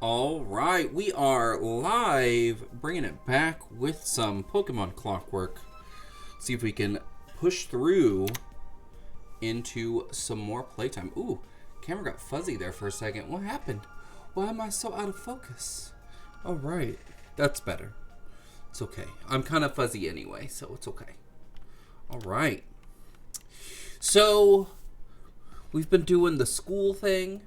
All right, we are live, bringing it back with some Pokemon Clockwork. See if we can push through into some more playtime. Ooh, camera got fuzzy there for a second. What happened? Why am I so out of focus? All right, that's better. It's okay. I'm kind of fuzzy anyway, so it's okay. All right. So, we've been doing the school thing.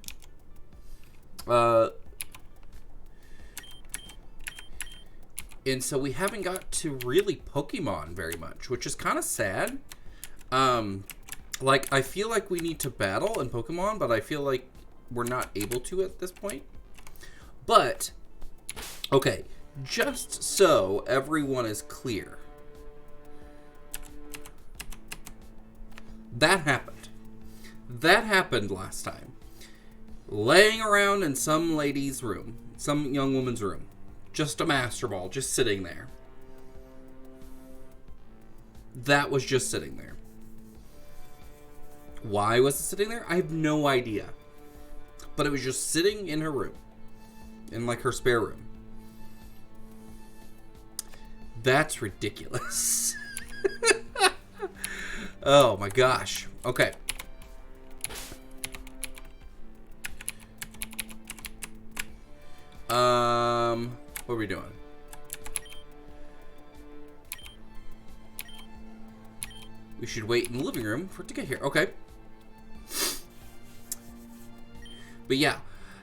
And so we haven't got to really Pokemon very much, which is kind of sad. Like, I feel like we need to battle in Pokemon, but I feel like we're not able to at this point. But, okay, just so everyone is clear. That happened. That happened last time. Laying around in some lady's room, some young woman's room. Just a Master Ball, just sitting there. That was just sitting there. Why was it sitting there? I have no idea. But it was just sitting in her room. In, like, her spare room. That's ridiculous. Oh, my gosh. Okay. What are we doing? We should wait in the living room for it to get here. Okay. But yeah,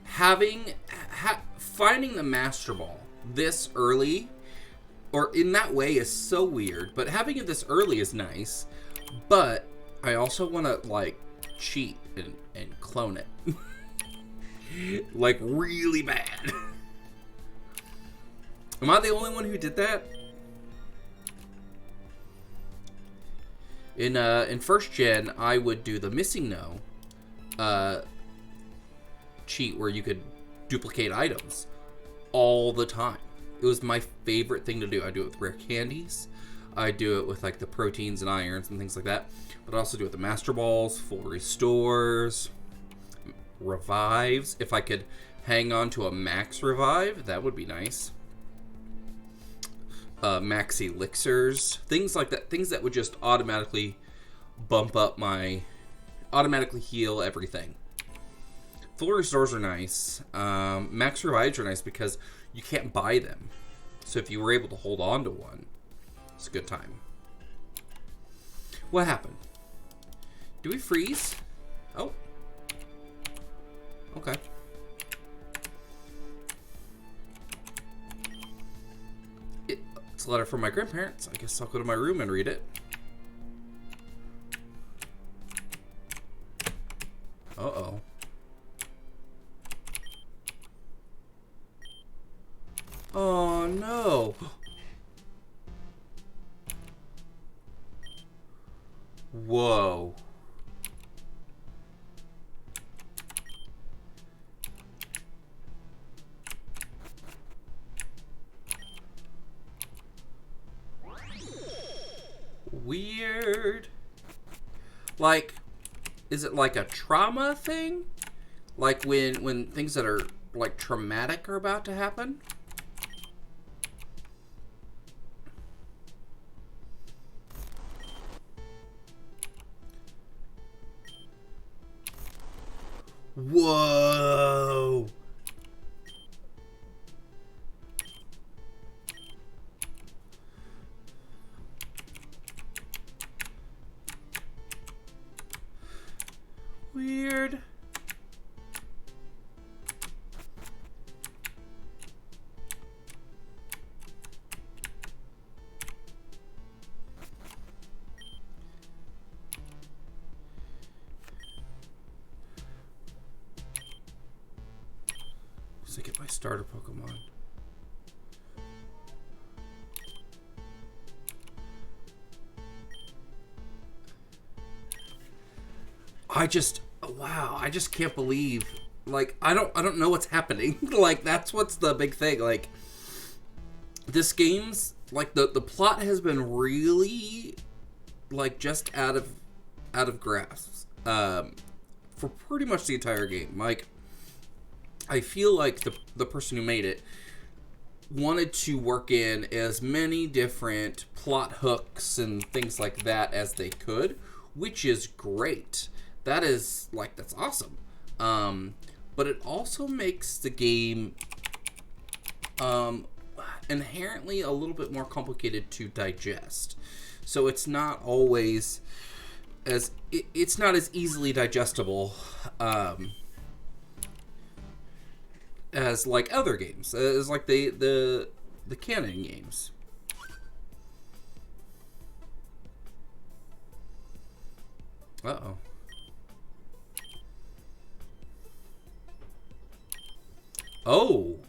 finding the Master Ball this early, or in that way, is so weird. But having it this early is nice. But I also want to, like, cheat and clone it. Like, really bad. Am I the only one who did that? In first gen, I would do the Missing No cheat where you could duplicate items all the time. It was my favorite thing to do. I do it with rare candies. I do it with, like, the proteins and irons and things like that. But I also do it with the Master Balls, full restores, revives. If I could hang on to a max revive, that would be nice. Max elixirs, things like that, things that would just automatically bump up automatically heal everything. Full restores are nice. Max revives are nice because you can't buy them. So if you were able to hold on to one, it's a good time. What happened? Do we freeze? Oh. Okay. It's a letter from my grandparents. I guess I'll go to my room and read it. Uh-oh. Oh, no. Whoa. Weird. Like, is it like a trauma thing? Like when things that are, like, traumatic are about to happen? Whoa. Weird. Let's get my starter Pokemon. Wow, I just can't believe, like, I don't know what's happening. Like, that's what's the big thing. Like, this game's, like, the plot has been really, like, just out of grasp for pretty much the entire game. Like, I feel like the person who made it wanted to work in as many different plot hooks and things like that as they could, which is great. That is, like, that's awesome. But it also makes the game inherently a little bit more complicated to digest. So it's not always as it's not as easily digestible as like other games, as like the canon games. Uh-oh. Oh,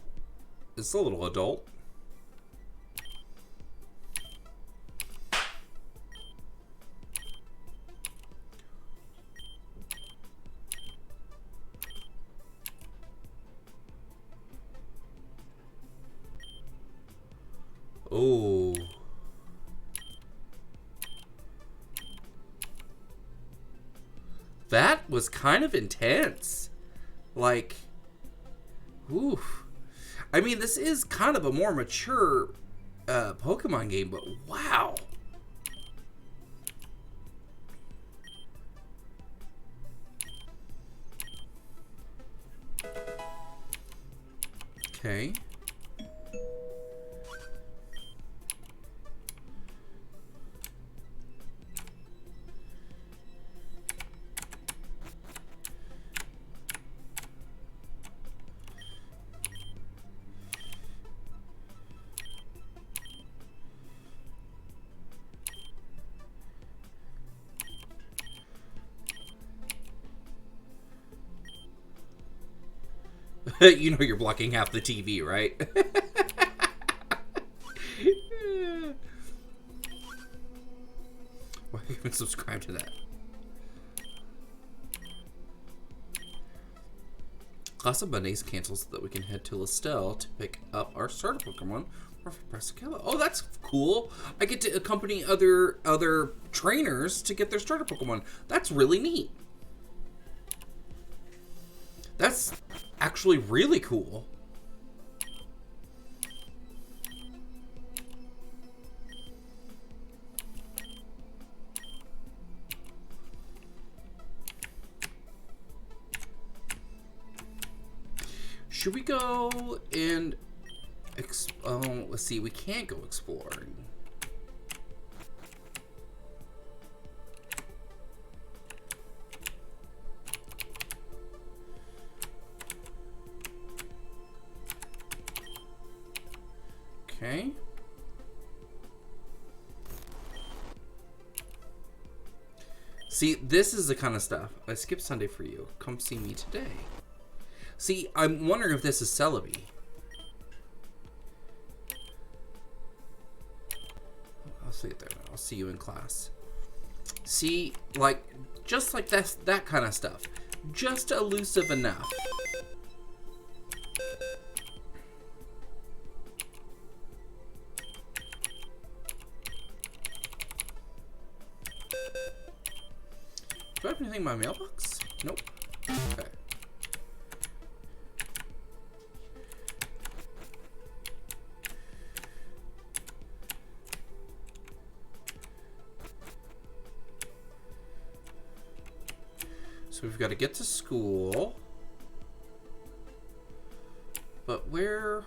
it's a little adult. Oh. That was kind of intense. Like, oof. I mean, this is kind of a more mature Pokemon game, but wow. Okay. You know you're blocking half the TV, right? Why haven't you subscribed to that? Class of Mondays cancels so that we can head to Lestelle to pick up our starter Pokemon or for Pressicella. Oh, that's cool. I get to accompany other trainers to get their starter Pokemon. That's really neat. That's actually really cool. Should we go and let's see, we can't go exploring. Okay. See, this is the kind of stuff. I skipped Sunday for you. Come see me today. See, I'm wondering if this is Celebi. I'll see it there. I'll see you in class. See, like, just like that kind of stuff. Just elusive enough. Do I have anything in my mailbox? Nope. Okay. So we've got to get to school. But where's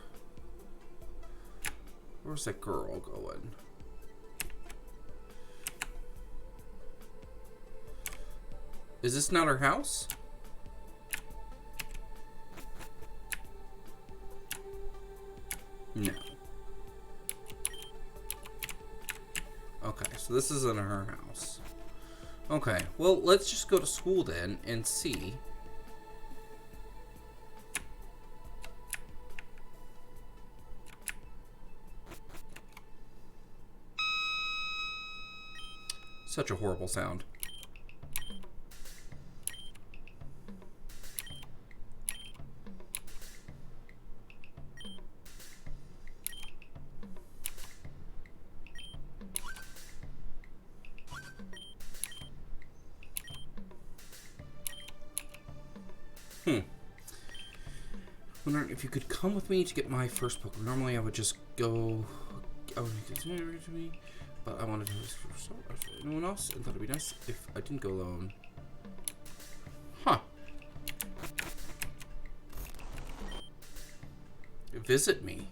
that girl going? Is this not her house? No. Okay, so this isn't her house. Okay, well, let's just go to school then and see. Such a horrible sound. Wondering if you could come with me to get my first Pokemon. Normally I would just go... I would make this to me, but I wanted to for anyone else, and thought it'd be nice if I didn't go alone. Huh. Visit me.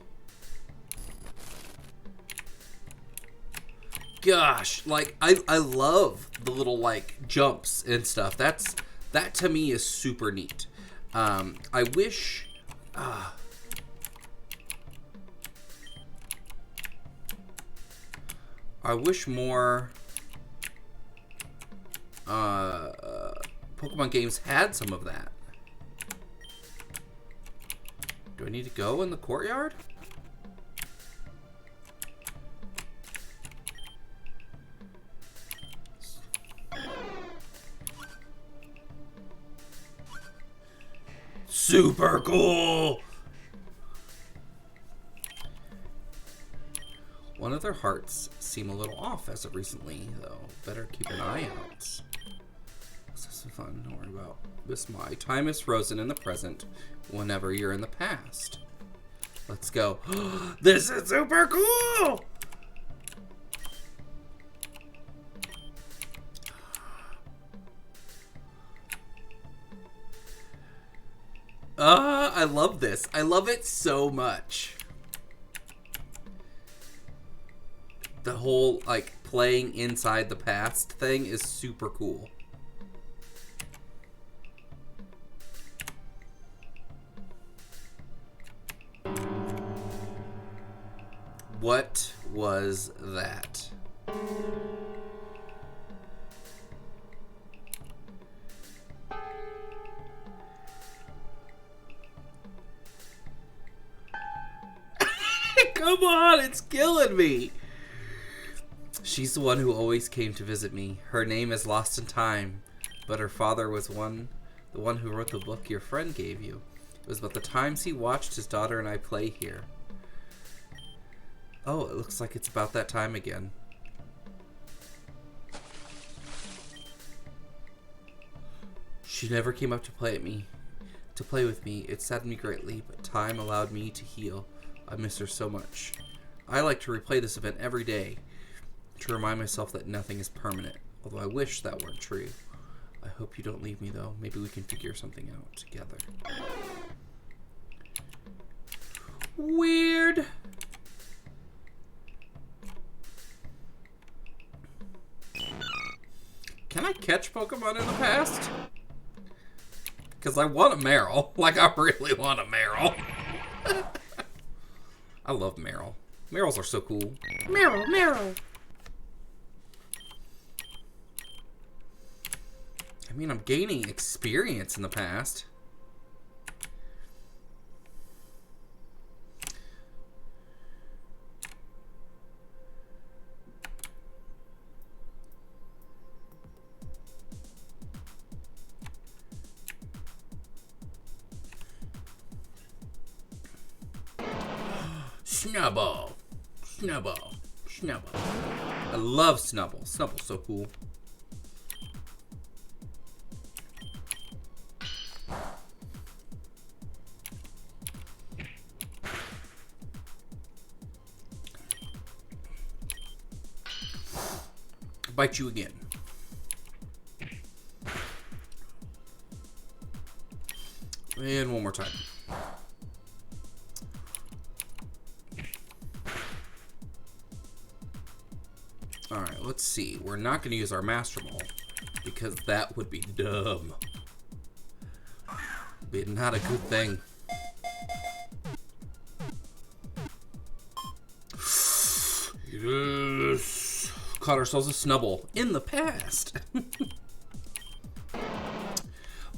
Gosh, like I love the little like jumps and stuff. That to me is super neat. I wish more Pokemon games had some of that. Do I need to go in the courtyard? Super cool! One of their hearts seem a little off as of recently, though. Better keep an eye out. This is fun, don't worry about this. My time is frozen in the present whenever you're in the past. Let's go. This is super cool! I love this. I love it so much. The whole, like, playing inside the past thing is super cool. What was that? Come on, it's killing me. She's the one who always came to visit me. Her name is lost in time, but her father was the one who wrote the book your friend gave you. It was about the times he watched his daughter and I play here. Oh, it looks like it's about that time again. She never came up to play with me. It saddened me greatly, but time allowed me to heal. I miss her so much. I like to replay this event every day to remind myself that nothing is permanent, although I wish that weren't true. I hope you don't leave me, though. Maybe we can figure something out together. Weird. Can I catch Pokemon in the past? Because I want a Meryl. Like, I really want a Meryl. I love Meryl. Meryls are so cool. Meryl, Meryl. I mean, I'm gaining experience in the past. Snubbull. Snubbull. Snubbull. I love Snubbull. Snubble's so cool. Bite you again. And one more time. Alright, let's see. We're not going to use our Master Ball because that would be dumb. Be not a good thing. Yes. Caught ourselves a Snubbull in the past.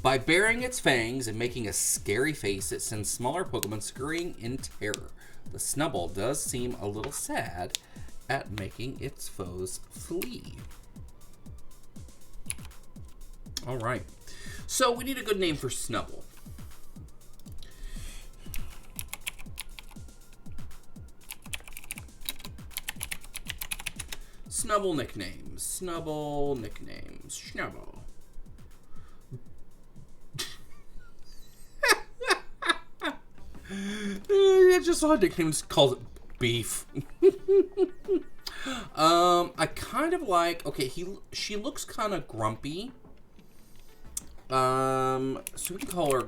By baring its fangs and making a scary face, it sends smaller Pokemon scurrying in terror. The Snubbull does seem a little sad at making its foes flee. Alright. So we need a good name for Snubbull. Snubbull nicknames. Snubbull nicknames. Snubbull. just saw a nickname just calls it beef. I kind of like. Okay, she looks kind of grumpy. So we can call her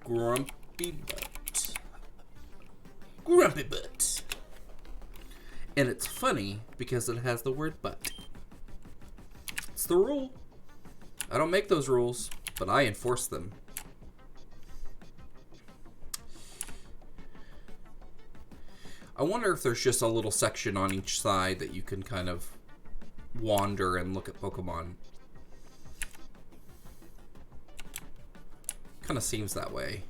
Grumpy Butt. Grumpy Butt. And it's funny because it has the word butt. It's the rule. I don't make those rules, but I enforce them. I wonder if there's just a little section on each side that you can kind of wander and look at Pokemon. Kind of seems that way.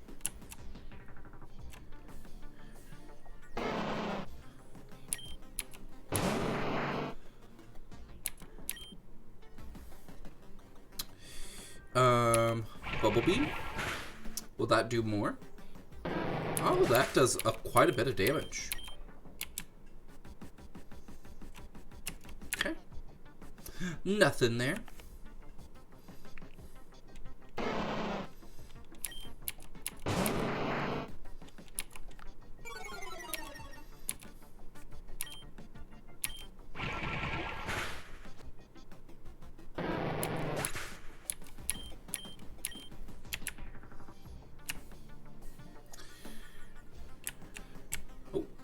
Bubble Beam. Will that do more? Oh, that does quite a bit of damage. Okay. Nothing there.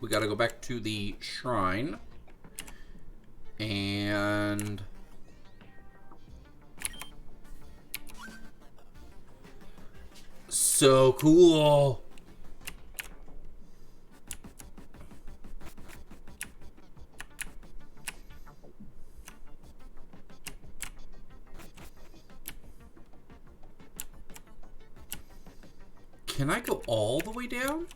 We gotta go back to the shrine. And... so cool! Can I go all the way down?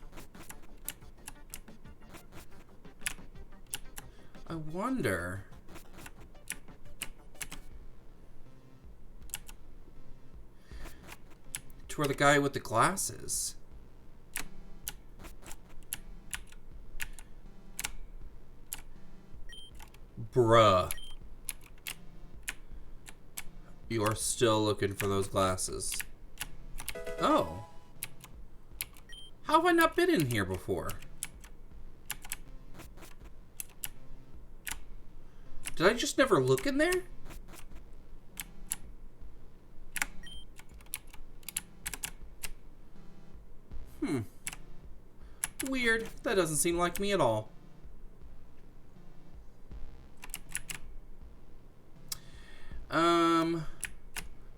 I wonder. To where the guy with the glasses. Bruh. You are still looking for those glasses. Oh. How have I not been in here before? Did I just never look in there? Weird. That doesn't seem like me at all.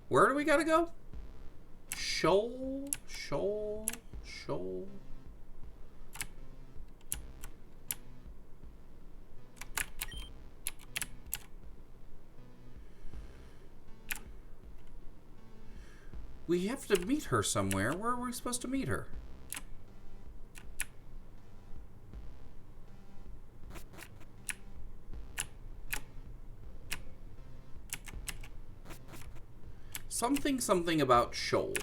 Where do we gotta go? Shoal. We have to meet her somewhere. Where are we supposed to meet her? Something about Shoal.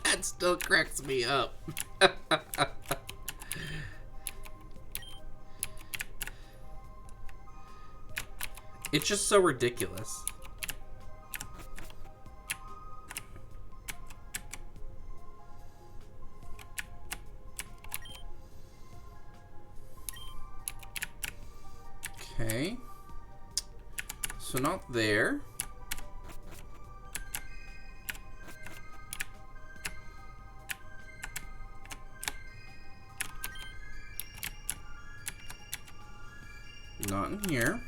That still cracks me up. It's just so ridiculous. Okay. So not there. Not in here.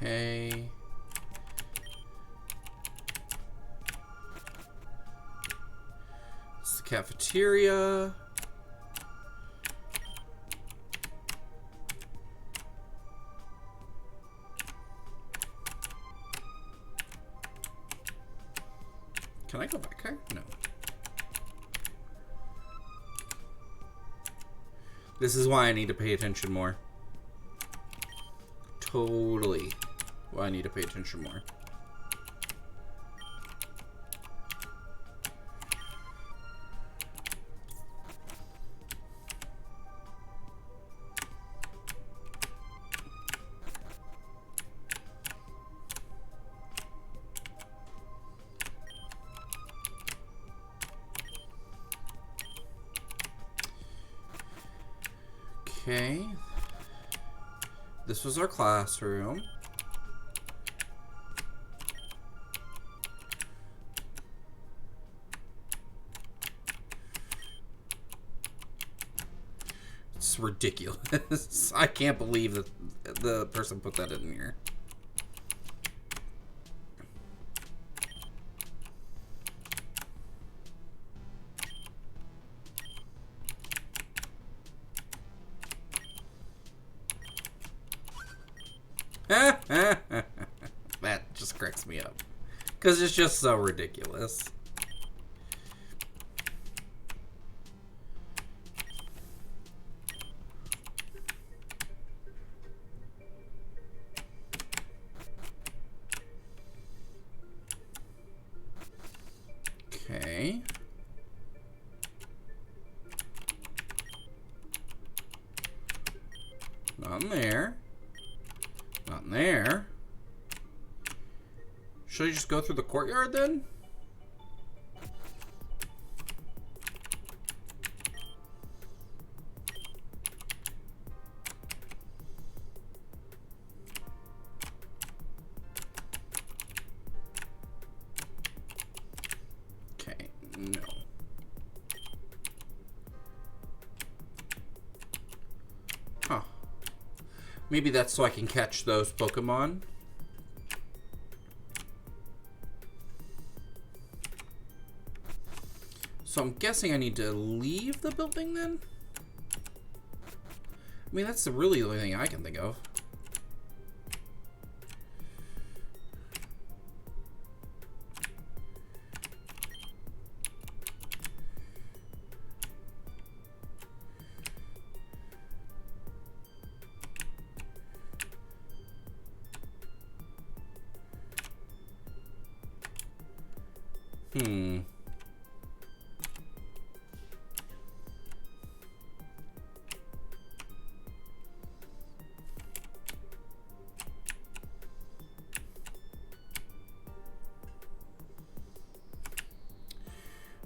Okay. It's the cafeteria. Can I go back here? No. This is why I need to pay attention more. Totally why I need to pay attention more. Okay. This was our classroom. It's ridiculous. I can't believe that the person put that in here. That just cracks me up. Because it's just so ridiculous. Okay. Not in there. Not in there. Should I just go through the courtyard then? Okay, no. Huh. Maybe that's so I can catch those Pokemon. So I'm guessing I need to leave the building then? I mean, that's really the only thing I can think of.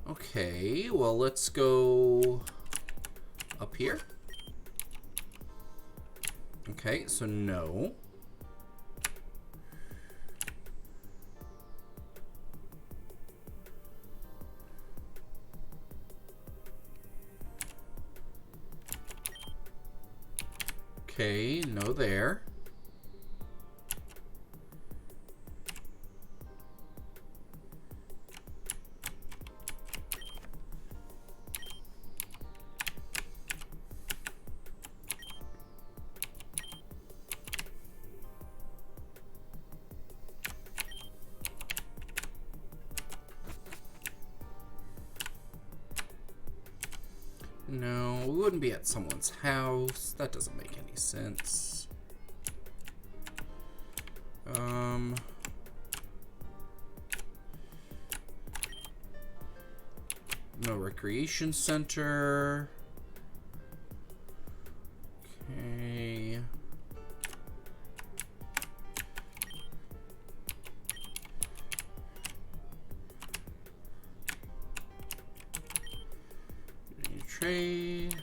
Okay, well, let's go up here. Okay, so no. Okay, no there. No, we wouldn't be at someone's house. That doesn't make any sense. No recreation center. Okay. Trade.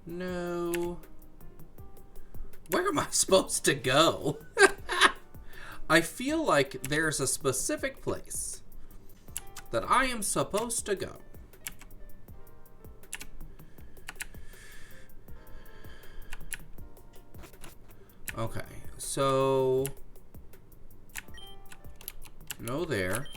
No. Where am I supposed to go? I feel like there's a specific place that I am supposed to go. Okay, so no there.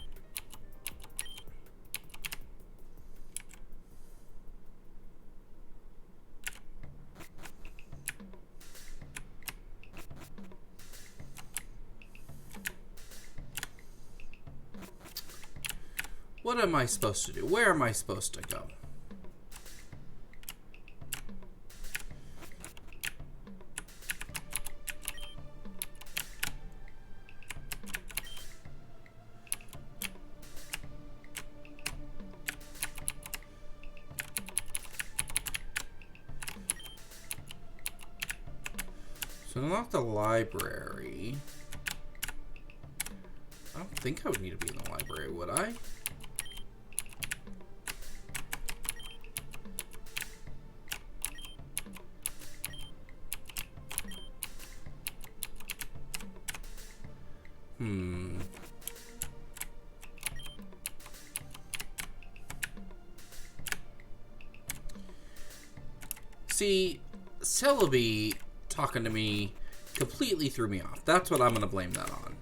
What am I supposed to do? Where am I supposed to go? So not the library. I don't think I would need to be in the library, would I? See, Celebi talking to me completely threw me off. That's what I'm going to blame that on.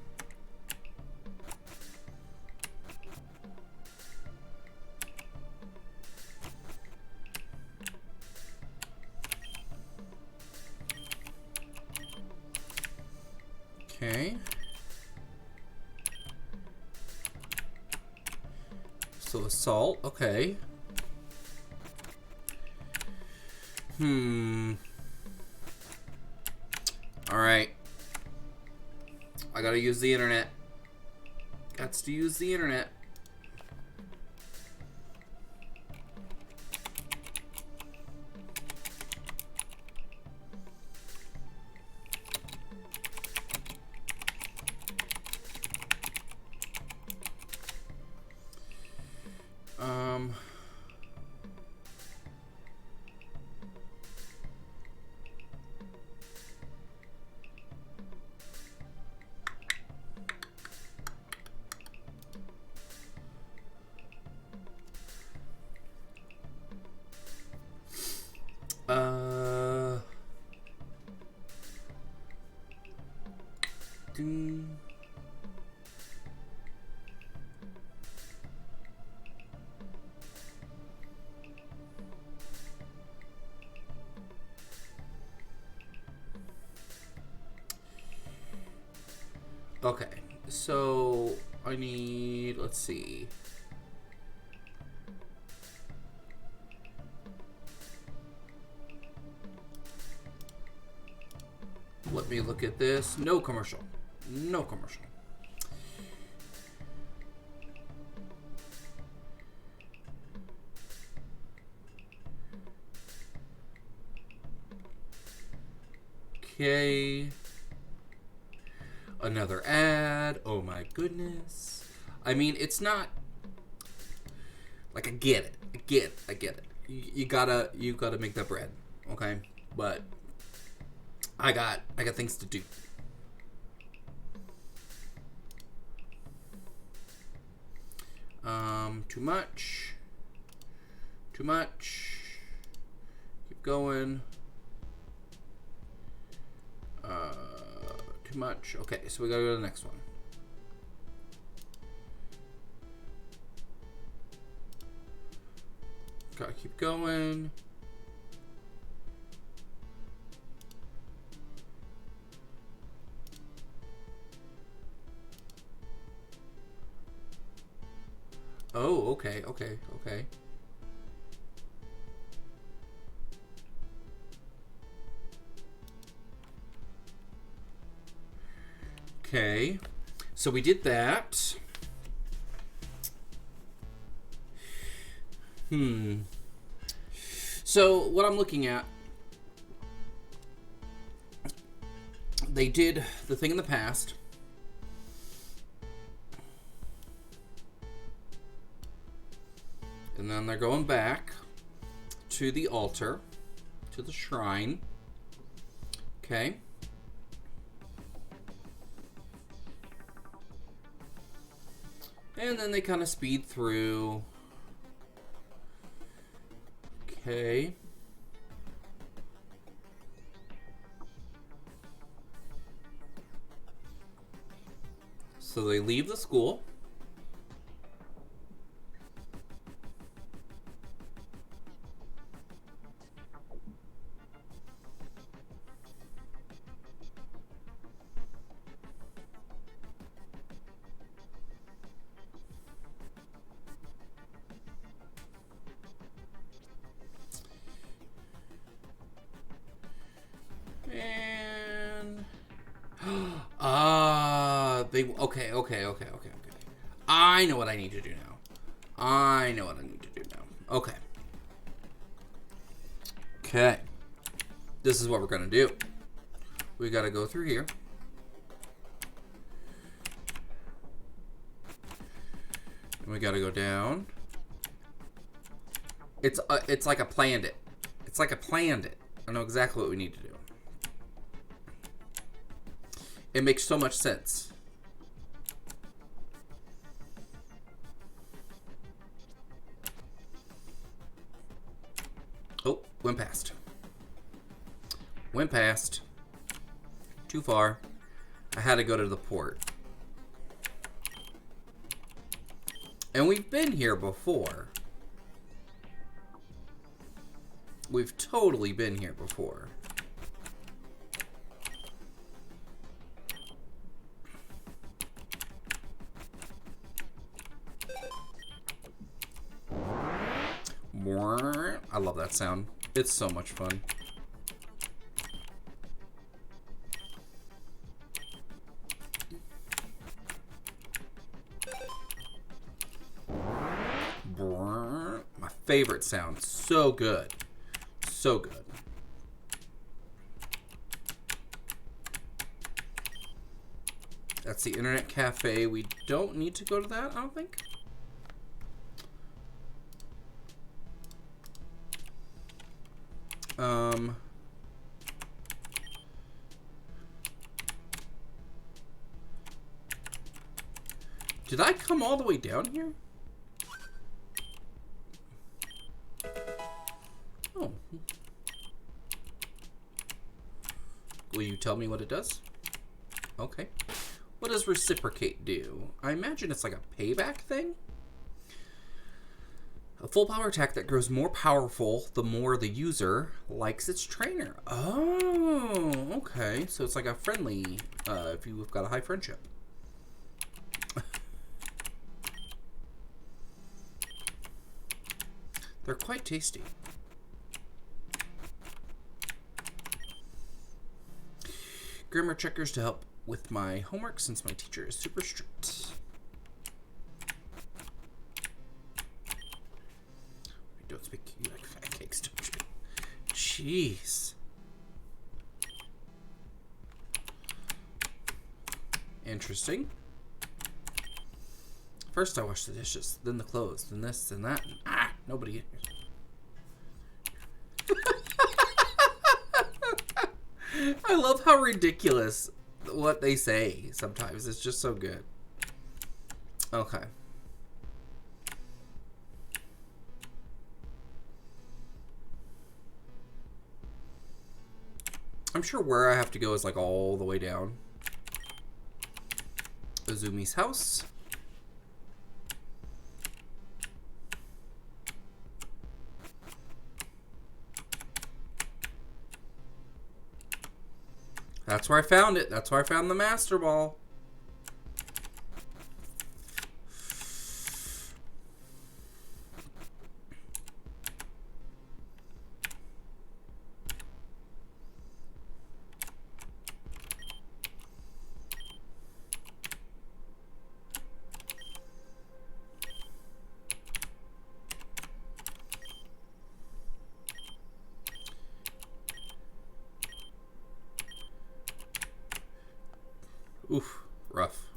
Okay. So assault, okay. Alright. I gotta use the internet. Gots to use the internet. Okay, so I need, let's see. Let me look at this. No commercial. No commercial. Okay. Another ad. Oh my goodness. I mean, it's not like I get it. I get it. You gotta make that bread, okay? But I got things to do. Too much. Too much. Keep going. Too much. Okay, so we gotta go to the next one. Gotta keep going. Oh, okay. Okay, so we did that. So what I'm looking at, they did the thing in the past. And then they're going back to the altar, to the shrine. Okay. And then they kind of speed through. Okay. So they leave the school. And okay. I know what I need to do now. Okay. This is what we're gonna do. We gotta go through here. And we gotta go down. It's like I planned it. I know exactly what we need to do. It makes so much sense. Oh, went past. Too far. I had to go to the port. And we've been here before. We've totally been here before. I love that sound. It's so much fun. My favorite sound. So good. So good. That's the internet cafe. We don't need to go to that, I don't think. Did I come all the way down here? Oh. Will you tell me what it does? Okay. What does reciprocate do? I imagine it's like a payback thing? A full power attack that grows more powerful the more the user likes its trainer. Oh, okay. So it's like a friendly, if you've got a high friendship. They're quite tasty. Grammar checkers to help with my homework since my teacher is super strict. Don't speak, you like fat cakes, don't you? Jeez. Interesting. First I wash the dishes, then the clothes, then this, then that. Ah, nobody. I love how ridiculous what they say sometimes. It's just so good. Okay. I'm sure where I have to go is like all the way down. Azumi's house. That's where I found it. That's where I found the Master Ball. Oof, rough.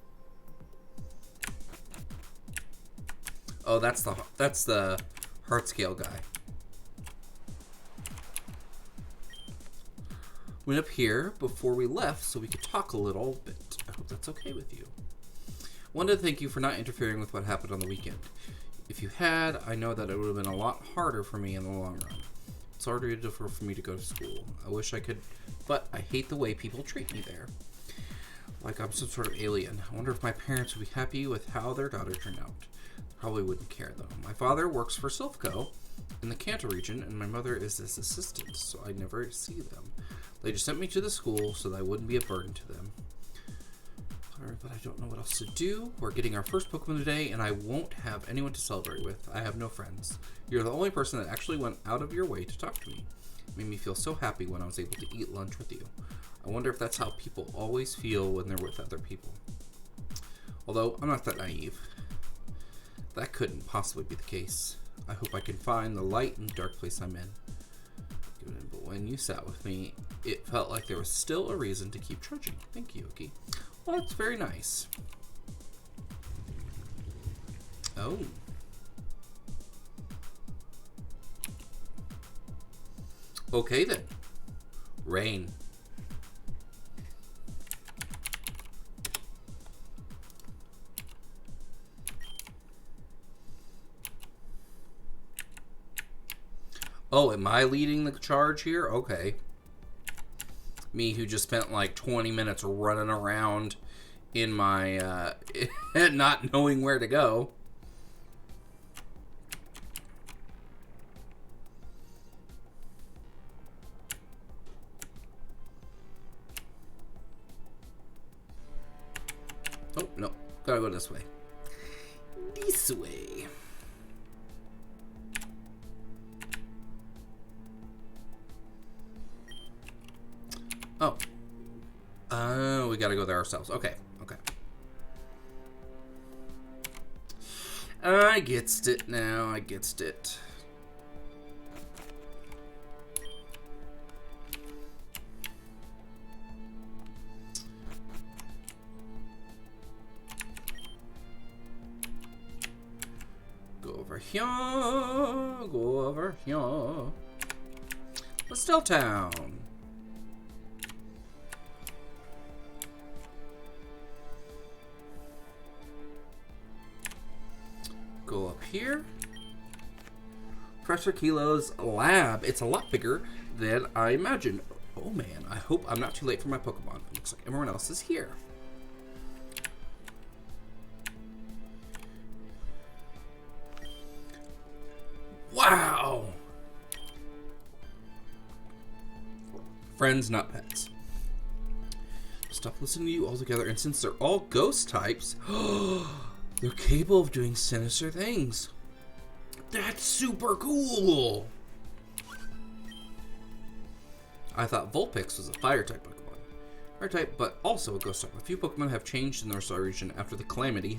Oh, that's the heart scale guy. Went up here before we left so we could talk a little bit. I hope that's okay with you. Wanted to thank you for not interfering with what happened on the weekend. If you had, I know that it would have been a lot harder for me in the long run. It's harder for me to go to school. I wish I could, but I hate the way people treat me there. Like I'm some sort of alien. I wonder if my parents would be happy with how their daughter turned out. Probably wouldn't care though. My father works for Silphco in the Kanto region, and my mother is his assistant, so I never see them. They just sent me to the school so that I wouldn't be a burden to them. Sorry, but I don't know what else to do. We're getting our first Pokemon today, and I won't have anyone to celebrate with. I have no friends. You're the only person that actually went out of your way to talk to me. It made me feel so happy when I was able to eat lunch with you. I wonder if that's how people always feel when they're with other people. Although, I'm not that naive. That couldn't possibly be the case. I hope I can find the light in the dark place I'm in. But when you sat with me, it felt like there was still a reason to keep trudging. Thank you, Yuki. Well, that's very nice. Oh. Okay then. Rain. Oh, am I leading the charge here? Okay. Me who just spent like 20 minutes running around in my, not knowing where to go. Oh, no. Gotta go this way. This way. Oh. Oh, we gotta go there ourselves. Okay, okay. I gets it now. I gets it. Go over here. Go over here. Pastel Town. Go up here. Professor Kilo's lab. It's a lot bigger than I imagined. Oh man, I hope I'm not too late for my Pokemon. It looks like everyone else is here. Wow! Friends, not pets. Stop listening to you altogether, and since they're all ghost types, they're capable of doing sinister things. That's super cool! I thought Vulpix was a fire-type Pokemon. Fire-type, but also a ghost type. A few Pokemon have changed in the North region after the calamity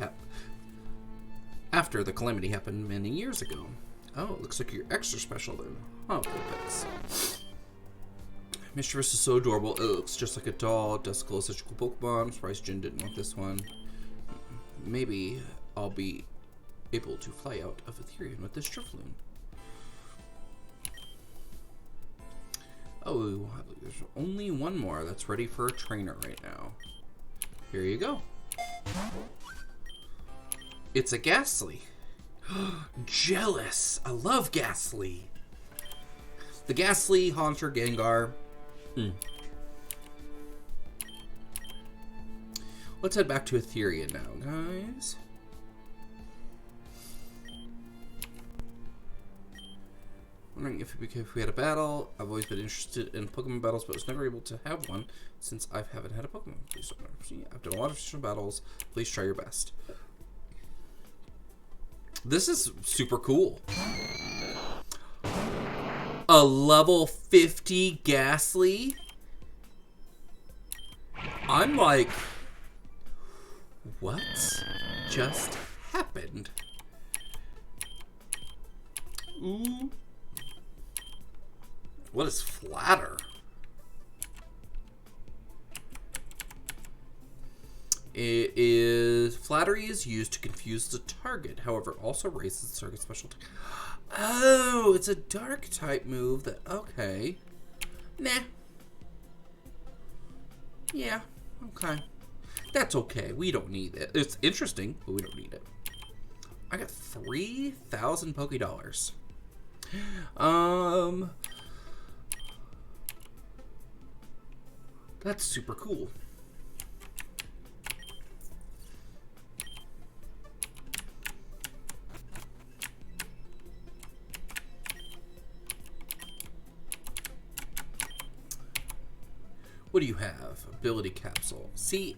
happened many years ago. Oh, it looks like you're extra special then. Oh, Vulpix. Mischievous is so adorable. It looks just like a doll. Duskull is such a cool Pokemon. I'm surprised Jin didn't want this one. Maybe I'll be able to fly out of Ethereum with this Drifloon. Oh, there's only one more that's ready for a trainer right now. Here you go. It's a Ghastly. Jealous. I love Ghastly. The Ghastly, Haunter, Gengar. Let's head back to Etheria now, guys. Wondering if we had a battle. I've always been interested in Pokemon battles, but was never able to have one since I haven't had a Pokemon. Please don't. I've done a lot of traditional battles. Please try your best. This is super cool. A level 50 Ghastly. I'm like, what just happened? Ooh. What is Flatter? It is flattery is used to confuse the target. However, it also raises the target's special attack. Oh, it's a dark type move that, okay. Nah. Yeah, okay. That's okay. We don't need it. It's interesting, but we don't need it. I got 3,000 Poké Dollars. That's super cool. What do you have? Ability capsule. See,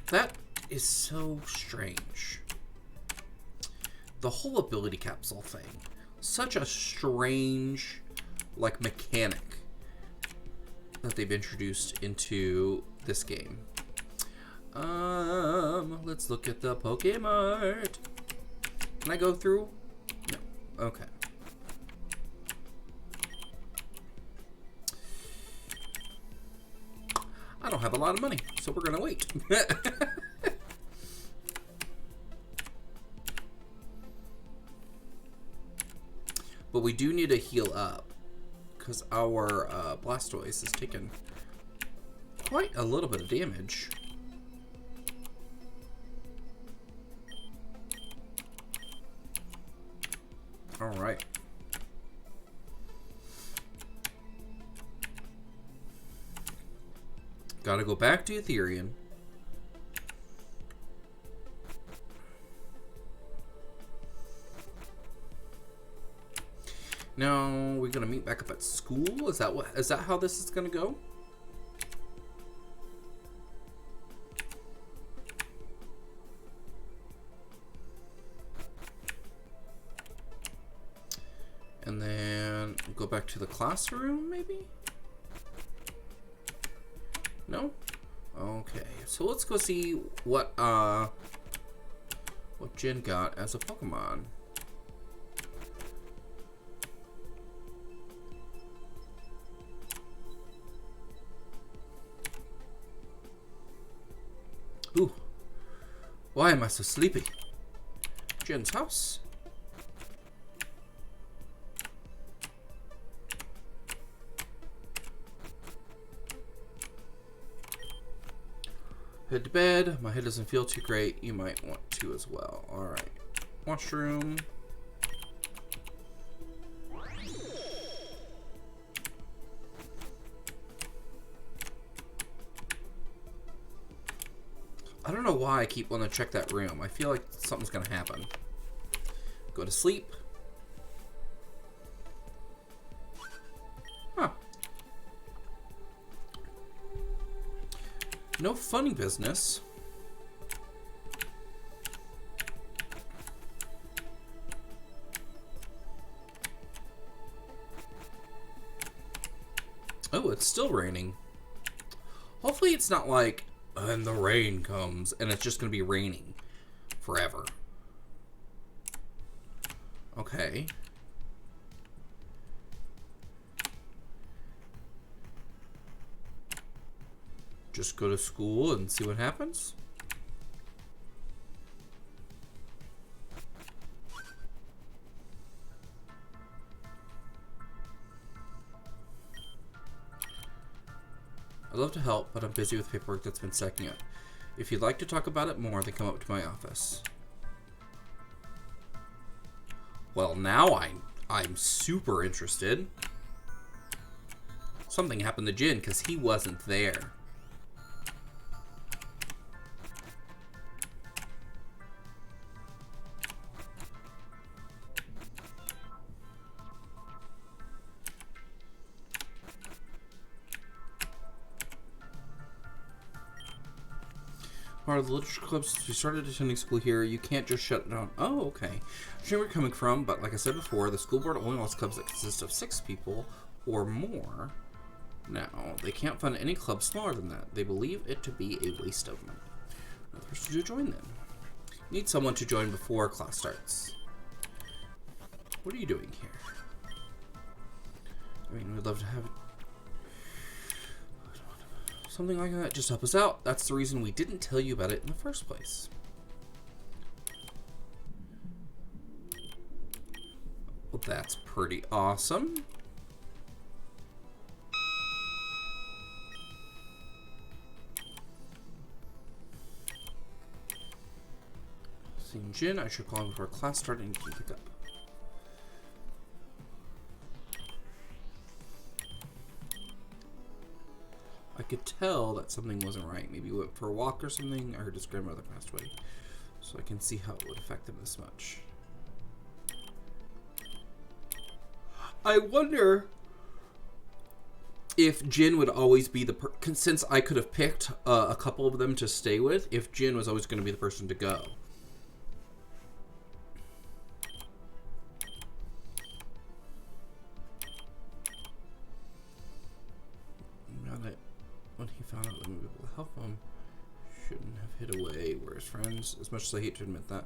that is so strange. The whole ability capsule thing. Such a strange, like, mechanic that they've introduced into this game. Let's look at the Pokemart. Can I go through? No. Okay. I don't have a lot of money, so we're gonna wait. But we do need to heal up, because our Blastoise has taken quite a little bit of damage. Alright. Gotta go back to Ethereum. Now we're gonna meet back up at school. Is that how this is gonna go? And then go back to the classroom, maybe? No? Okay, so let's go see what Jen got as a Pokemon. Ooh. Why am I so sleepy? Jen's house. Head to bed. My head doesn't feel too great. You might want to as well. Alright. Washroom. I don't know why I keep wanting to check that room. I feel like something's going to happen. Go to sleep. Huh. No funny business. Oh, it's still raining. Hopefully it's not like, and the rain comes, and it's just going to be raining forever. Okay. Just go to school and see what happens. I'd love to help, but I'm busy with paperwork that's been stacking up. If you'd like to talk about it more, then come up to my office. Well, now I'm super interested. Something happened to Jin because he wasn't there. Part of the literature club, since we started attending school here, you can't just shut it down. Oh, okay. I see where you're coming from, but like I said before, the school board only allows clubs that consist of 6 people or more. Now, they can't fund any club smaller than that. They believe it to be a waste of money. Another person to join them. Need someone to join before class starts. What are you doing here? I mean, we'd love to have something like that. Just help us out. That's the reason we didn't tell you about it in the first place. Well, that's pretty awesome. Seeing Jin, I should call him before class started and pick up. I could tell that something wasn't right. Maybe he went for a walk or something. I heard his grandmother passed away. So I can see how it would affect him this much. I wonder if Jin would always be the since I could have picked a couple of them to stay with, if Jin was always going to be the person to go. Now that when he found out that we would be able to help him, shouldn't have hid away. We're his friends. As much as I hate to admit that,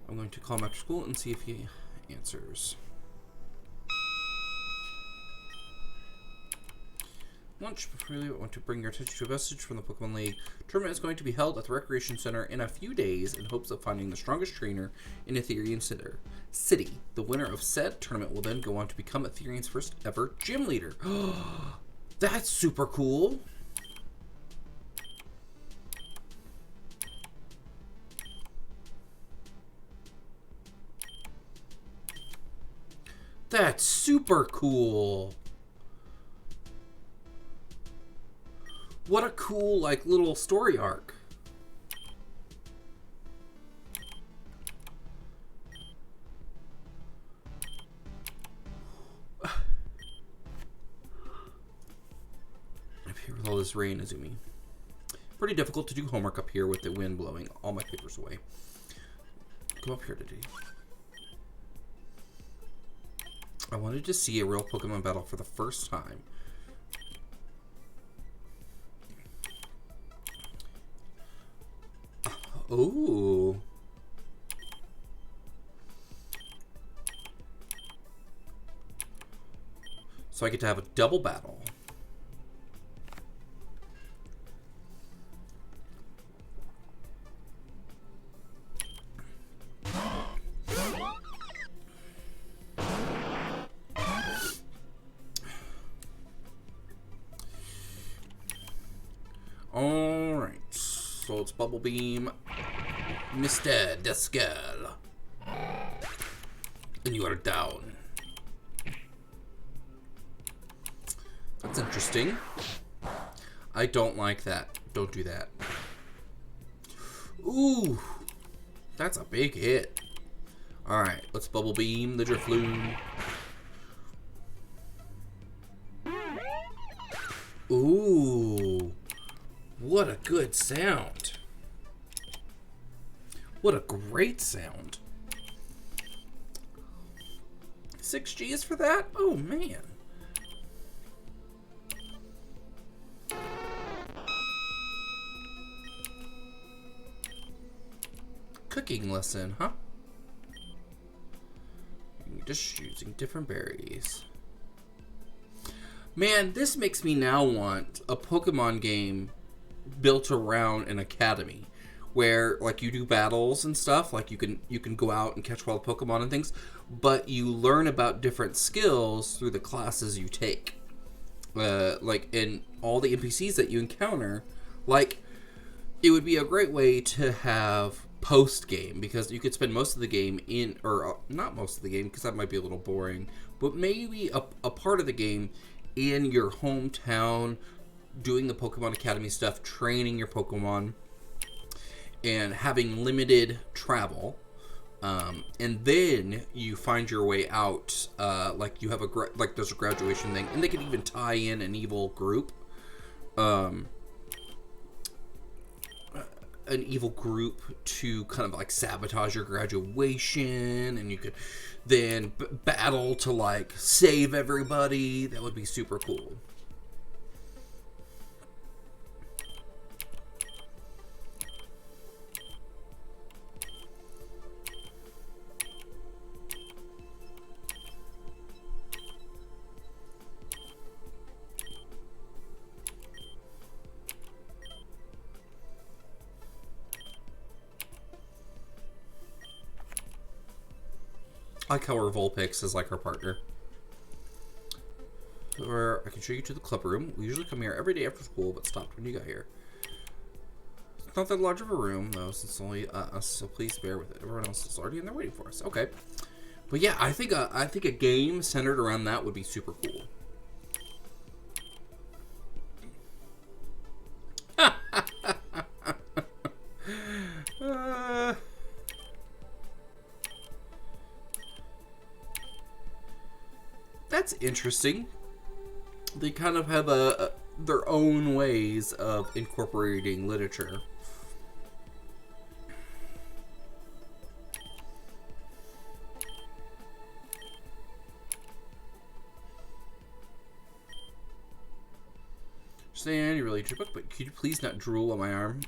I'm going to call him after school and see if he answers. Lunch. Before we leave, I want to bring your attention to a message from the Pokemon League. Tournament is going to be held at the Recreation Center in a few days in hopes of finding the strongest trainer in Ethereum City. The winner of said tournament will then go on to become Ethereum's first ever gym leader. That's super cool. That's super cool. What a cool, like, little story arc. Up here with all this rain, Izumi. Pretty difficult to do homework up here with the wind blowing all my papers away. Come up here today. I wanted to see a real Pokemon battle for the first time. Ooh. So I get to have a double battle. Alright. So it's Bubble Beam. Mr. Duskull. And you are down. That's interesting. I don't like that. Don't do that. Ooh. That's a big hit. Alright, let's Bubble Beam the Drifloon. Ooh. What a good sound. What a great sound. 6G is for that? Oh, man. Cooking lesson, huh? Just using different berries. Man, this makes me now want a Pokemon game built around an academy. Where, like, you do battles and stuff, like, you can go out and catch wild Pokemon and things, but you learn about different skills through the classes you take. Like, in all the NPCs that you encounter, like, it would be a great way to have post-game, because you could spend most of the game in, or not most of the game, because that might be a little boring, but maybe a part of the game in your hometown, doing the Pokemon Academy stuff, training your Pokemon, and having limited travel, and then you find your way out. Like you have like there's a graduation thing, and they can even tie in an evil group, to kind of like sabotage your graduation, and you could then battle to like save everybody. That would be super cool. I like how her Vulpix is like her partner. Or I can show you to the club room. We usually come here every day after school, but stopped when you got here. It's not that large of a room, though, since it's only us, so please bear with it. Everyone else is already in there waiting for us. Okay. But yeah, I think a game centered around that would be super cool. That's interesting. They kind of have their own ways of incorporating literature. Stan, you really book, but could you please not drool on my arm?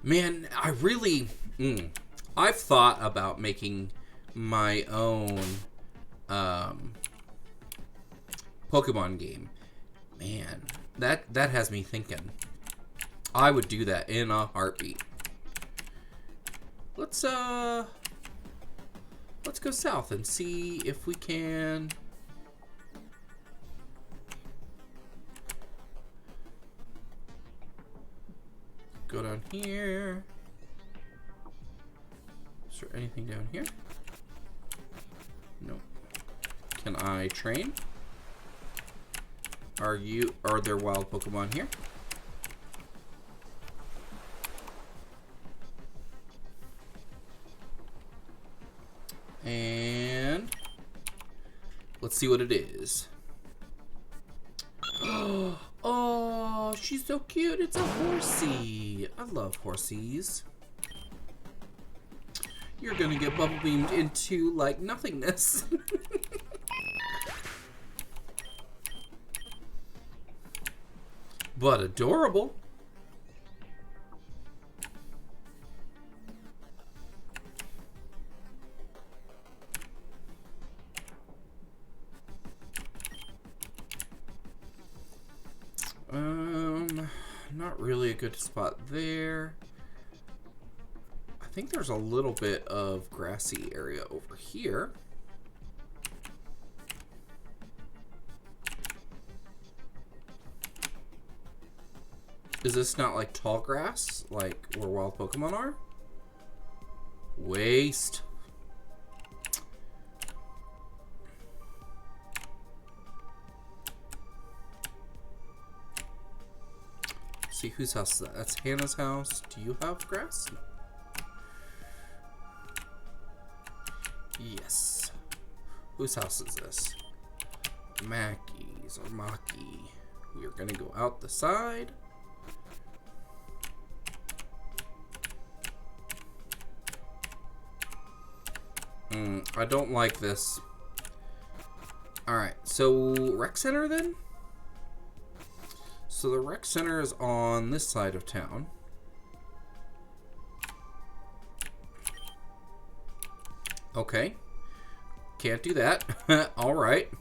Man, I really... I've thought about making my own Pokemon game. Man, that has me thinking. I would do that in a heartbeat. Let's go south and see if we can... Go down here. Is there anything down here? Nope. Can I train? Are there wild Pokemon here? And let's see what it is. Oh, she's so cute. It's a horsey. I love horsies. You're gonna get bubble beamed into, like, nothingness. But adorable. Not really a good spot there. I think there's a little bit of grassy area over here. Is this not like tall grass, like where wild Pokemon are? Waste. See whose house is that? That's Hannah's house. Do you have grass? No. Yes. Whose house is this? Mackie's or Maki. We are gonna go out the side. I don't like this. Alright, so rec center then? So the rec center is on this side of town. Okay. Can't do that. Alright.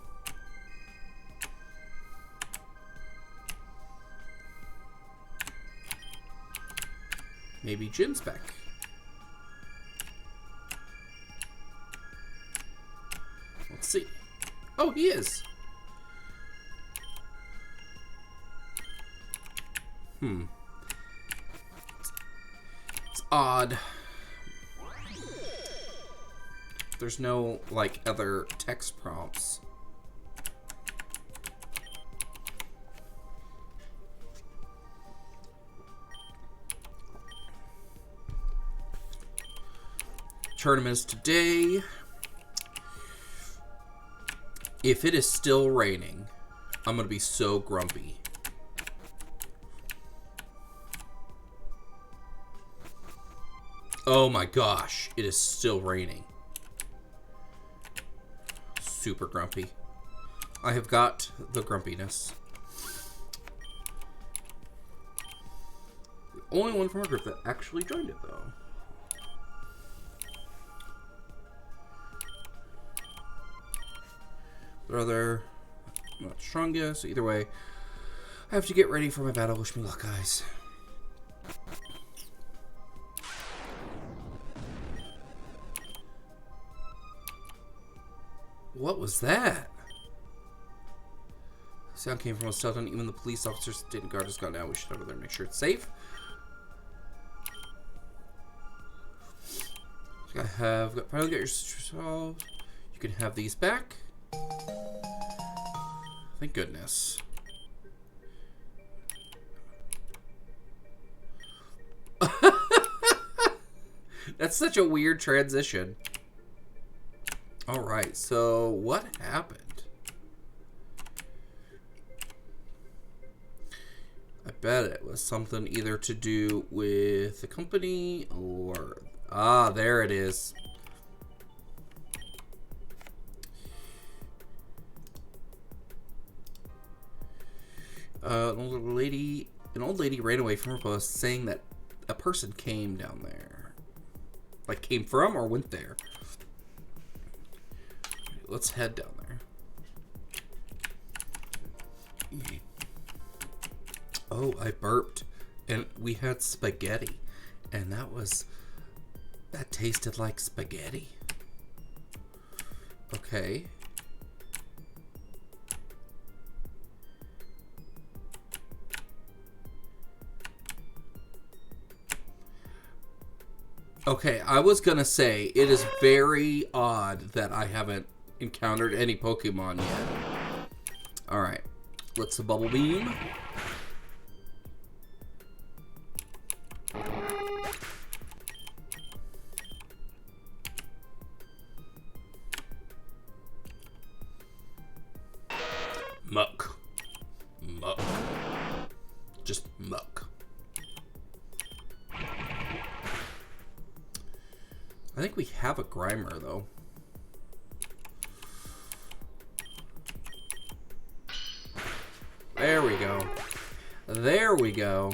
Maybe Jin's back. Let's see. Oh, he is. It's odd. There's no, like, other text prompts. Tournaments today. If it is still raining, I'm gonna be so grumpy. Oh my gosh, it is still raining. Super grumpy. I have got the grumpiness. The only one from our group that actually joined it, though. Brother, I'm not the strongest. So either way, I have to get ready for my battle. Wish me luck, guys. What was that? The sound came from a skeleton. Even the police officers didn't guard us. Gone now. We should head over there and make sure it's safe. I have finally got your solved. You can have these back. Thank goodness. That's such a weird transition. Alright, so what happened? I bet it was something either to do with the company or... Ah, there it is. An old lady ran away from her post saying that a person came down there. Like came from or went there. Let's head down there. Oh, I burped. And we had spaghetti. And that tasted like spaghetti. Okay. Okay, I was gonna say, it is very odd that I haven't encountered any Pokemon yet. Alright, let's a bubble beam. Muck. Muck. Just muck. I think we have a Grimer, though. There we go. There we go.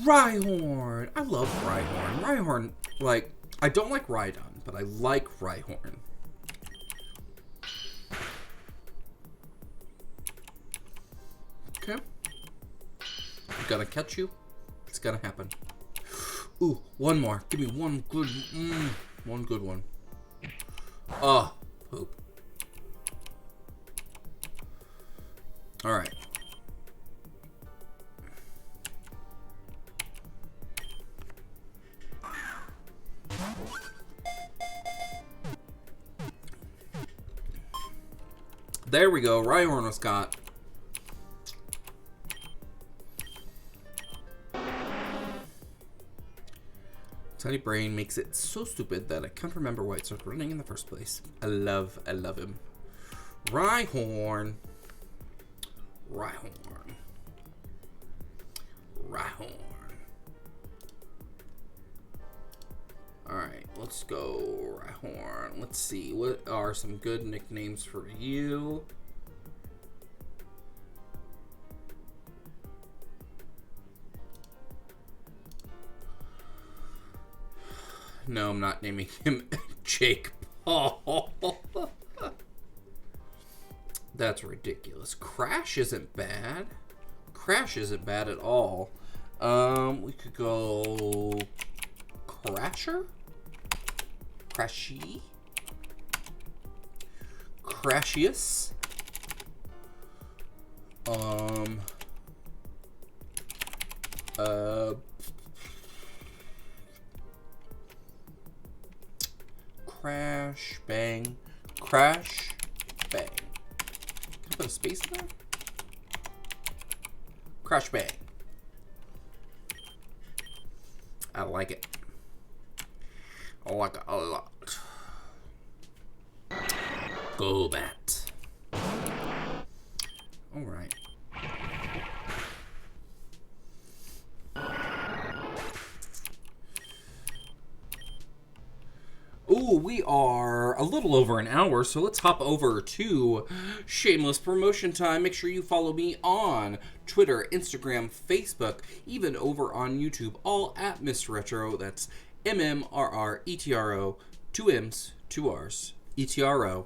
Rhyhorn! I love Rhyhorn. Rhyhorn, like, I don't like Rhydon, but I like Rhyhorn. Okay. I'm gonna catch you. It's gonna happen. Ooh, one more. Give me one good one. Oh, poop. Alright. There we go. Rhyhorn was got. Tiny brain makes it so stupid that I can't remember why it started running in the first place. I love him. Rhyhorn. Alright, let's go, Rhyhorn. Let's see, what are some good nicknames for you? No, I'm not naming him Jake Paul. That's ridiculous. Crash isn't bad. Crash isn't bad at all. We could go Crasher? Crashy? Crashius? Crash, bang. Crash, bang. Can I put a space in there? Crash, bang. I like it. I like it a lot. Go bat. Alright. Ooh, we are a little over an hour, so let's hop over to shameless promotion time. Make sure you follow me on Twitter, Instagram, Facebook, even over on YouTube, all at Miss Retro. That's MMRRETRO, 2 M's, 2 R's, ETRO.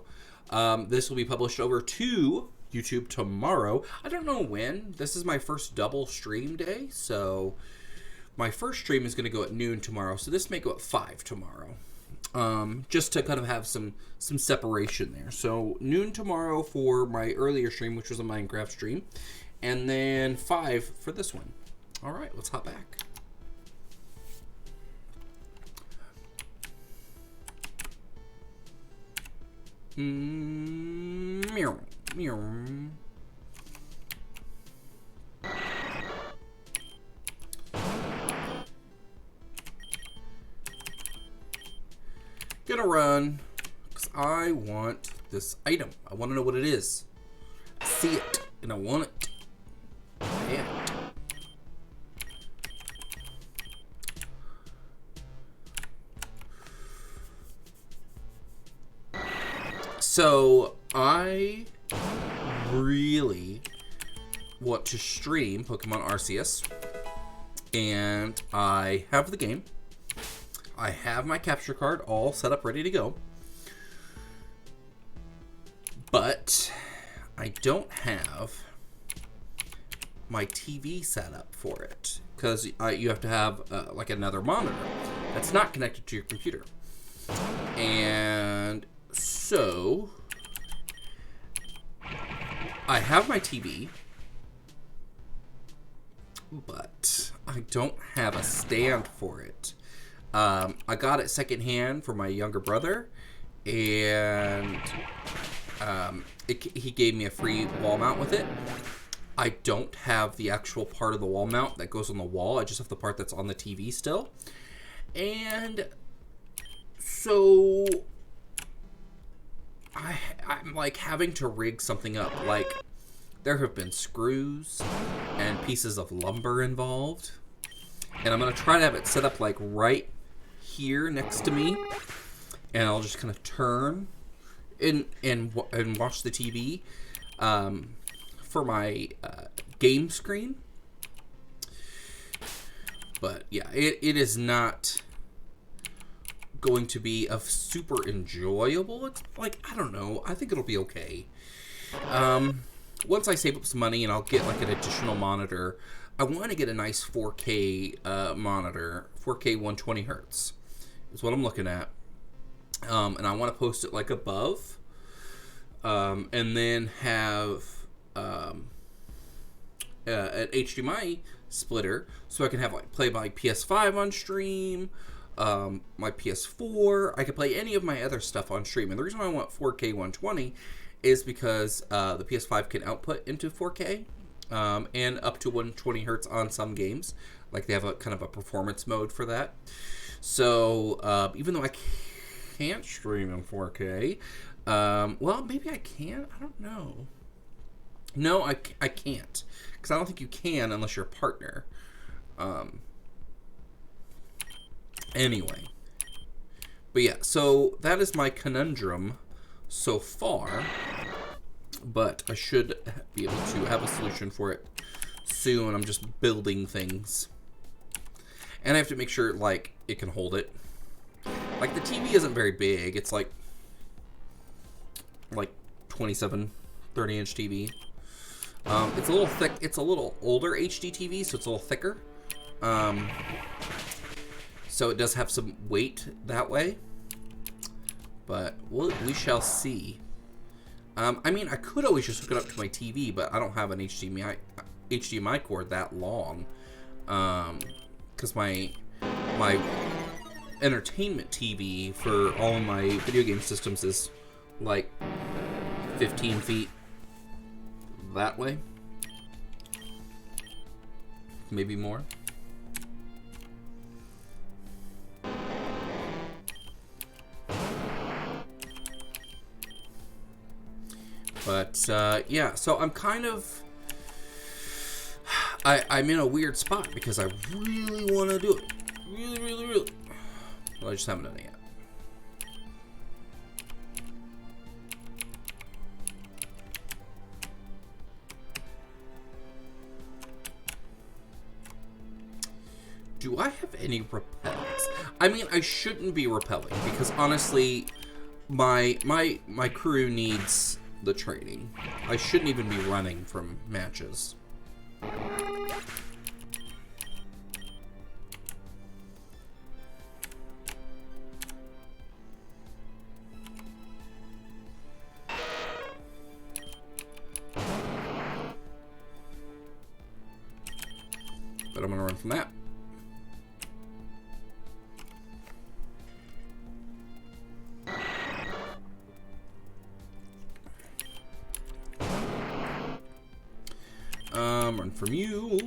This will be published over to YouTube tomorrow. I don't know when. This is my first double stream day, so my first stream is going to go at noon tomorrow, so this may go at 5 tomorrow. Just to kind of have some separation there. So noon tomorrow for my earlier stream, which was a Minecraft stream, and then 5 for this one. All right, let's hop back. Meow, meow. Gonna run because I want this item. I want to know what it is. I see it and I want it. Yeah. So I really want to stream Pokemon Arceus, and I have the game. I have my capture card all set up, ready to go. But I don't have my TV set up for it because you have to have like another monitor that's not connected to your computer. And so I have my TV, but I don't have a stand for it. I got it secondhand from my younger brother, and he gave me a free wall mount with it. I don't have the actual part of the wall mount that goes on the wall. I just have the part that's on the TV still. And so I'm like having to rig something up. Like, there have been screws and pieces of lumber involved. And I'm going to try to have it set up like right here next to me, and I'll just kind of turn and watch the TV for my game screen. But yeah, it is not going to be a super enjoyable. It's like, I don't know, I think it'll be okay. Once I save up some money and I'll get like an additional monitor, I want to get a nice 4K monitor, 4K 120 hertz is what I'm looking at. And I want to post it like above, and then have an HDMI splitter so I can have like play my PS5 on stream, my PS4. I can play any of my other stuff on stream. And the reason why I want 4K 120 is because the PS5 can output into 4K. And up to 120 hertz on some games. Like, they have a kind of a performance mode for that. So, even though I can't stream in 4K, well, maybe I can. I don't know. No, I can't. Because I don't think you can unless you're a partner. Anyway. But yeah, so that is my conundrum so far. But I should be able to have a solution for it soon. I'm just building things. And I have to make sure, like, it can hold it. Like, the TV isn't very big. It's like 27, 30-inch TV. It's a little thick. It's a little older HD TV, so it's a little thicker. So it does have some weight that way. But we shall see. I mean, I could always just hook it up to my TV, but I don't have an HDMI cord that long. Because my entertainment TV for all my video game systems is like 15 feet that way. Maybe more. But, yeah, so I'm kind of... I'm in a weird spot because I really want to do it. Really, really, really. Well, I just haven't done it yet. Do I have any repels? I mean, I shouldn't be repelling because honestly, my crew needs the training. I shouldn't even be running from matches. But I'm gonna run from that. Run from you.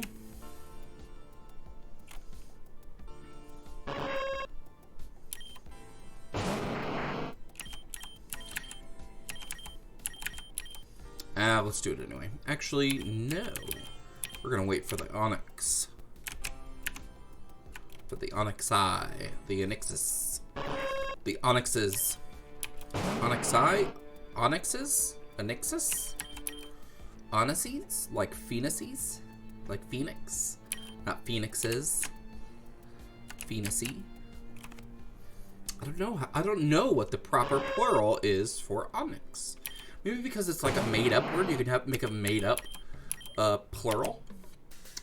Let's do it anyway. Actually, no. We're gonna wait for the Onyx. For the Onyxi. The Onyxes. The Onyxes. Onyxi? Onyxes? Onyxus? Onyxes? Like Phoenixes? Like Phoenix? Not Phoenixes. Phoenixy. I don't know what the proper plural is for onyx. Maybe because it's like a made-up word, you can make a made-up plural.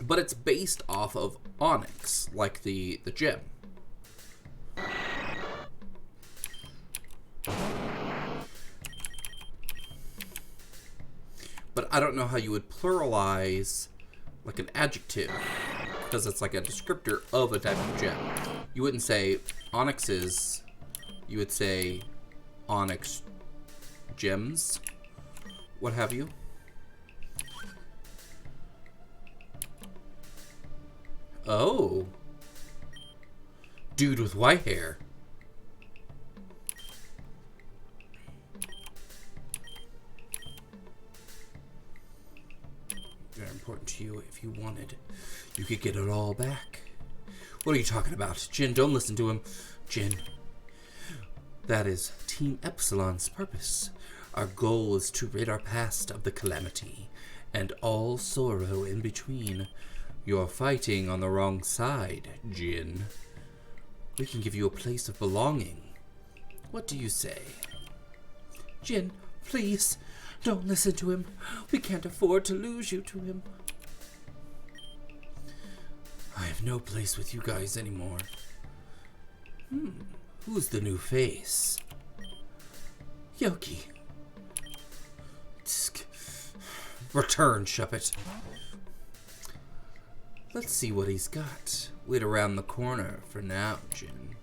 But it's based off of onyx, like the gem. But I don't know how you would pluralize like an adjective, because it's like a descriptor of a type of gem. You wouldn't say onyxes, you would say onyx gems, what have you. Oh. Dude with white hair. Very important to you. If you wanted, you could get it all back. What are you talking about? Jin, don't listen to him. Jin, that is Team Epsilon's purpose. Our goal is to rid our past of the calamity and all sorrow in between. You're fighting on the wrong side, Jin. We can give you a place of belonging. What do you say? Jin, please, don't listen to him. We can't afford to lose you to him. I have no place with you guys anymore. Who's the new face? Yoki. Return, Shuppet. Let's see what he's got. Wait around the corner for now, Jin.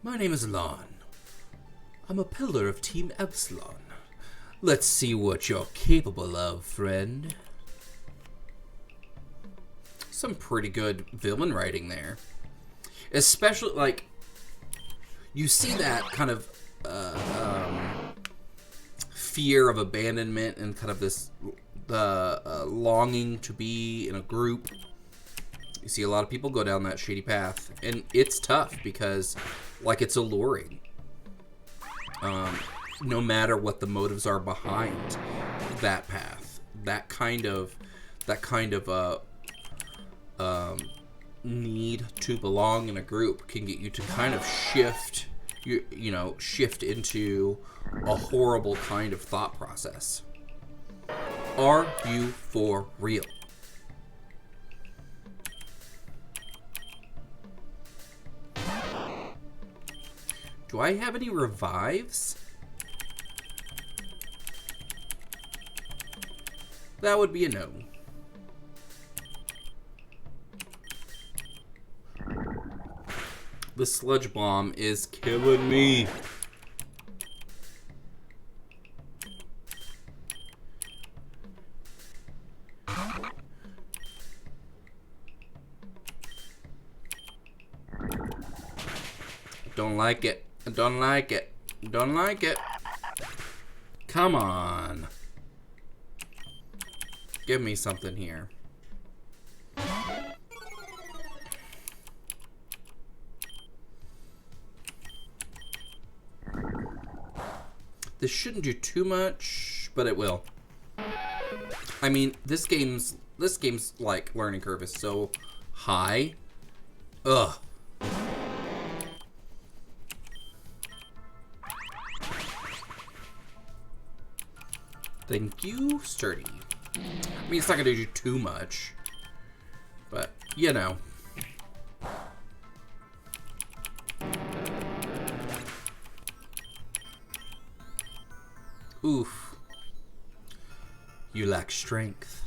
My name is Lon. I'm a pillar of Team Epsilon. Let's see what you're capable of, friend. Some pretty good villain writing there. Especially, like, you see that kind of fear of abandonment and kind of this longing to be in a group. You see a lot of people go down that shady path, and it's tough because, like, it's alluring. No matter what the motives are behind that path, that kind of need to belong in a group can get you to kind of shift into a horrible kind of thought process. Are you for real? Do I have any revives? That would be a no. The sludge bomb is killing me. Don't like it. I don't like it. Don't like it. Come on. Give me something here. This shouldn't do too much, but it will. I mean, this game's like learning curve is so high. Ugh. Thank you, sturdy. I mean, it's not gonna do too much, but you know. Oof. You lack strength.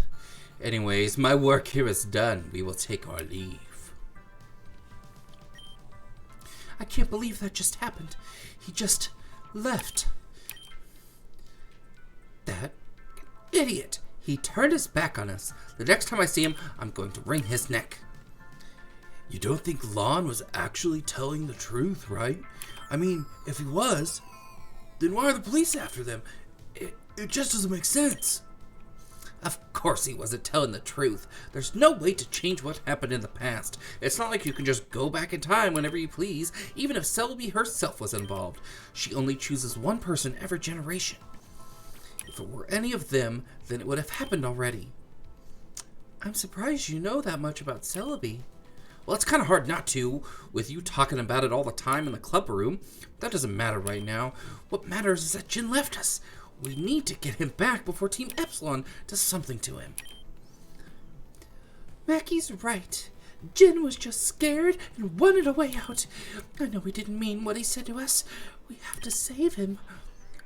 Anyways, my work here is done. We will take our leave. I can't believe that just happened. He just left. That idiot. He turned his back on us. The next time I see him, I'm going to wring his neck. You don't think Lon was actually telling the truth, right? I mean, if he was, then why are the police after them? It just doesn't make sense. Of course he wasn't telling the truth. There's no way to change what happened in the past. It's not like you can just go back in time whenever you please, even if Celebi herself was involved. She only chooses one person every generation. If it were any of them, then it would have happened already. I'm surprised you know that much about Celebi. Well, it's kind of hard not to, with you talking about it all the time in the club room. That doesn't matter right now. What matters is that Jin left us. We need to get him back before Team Epsilon does something to him. Mackie's right. Jin was just scared and wanted a way out. I know he didn't mean what he said to us. We have to save him.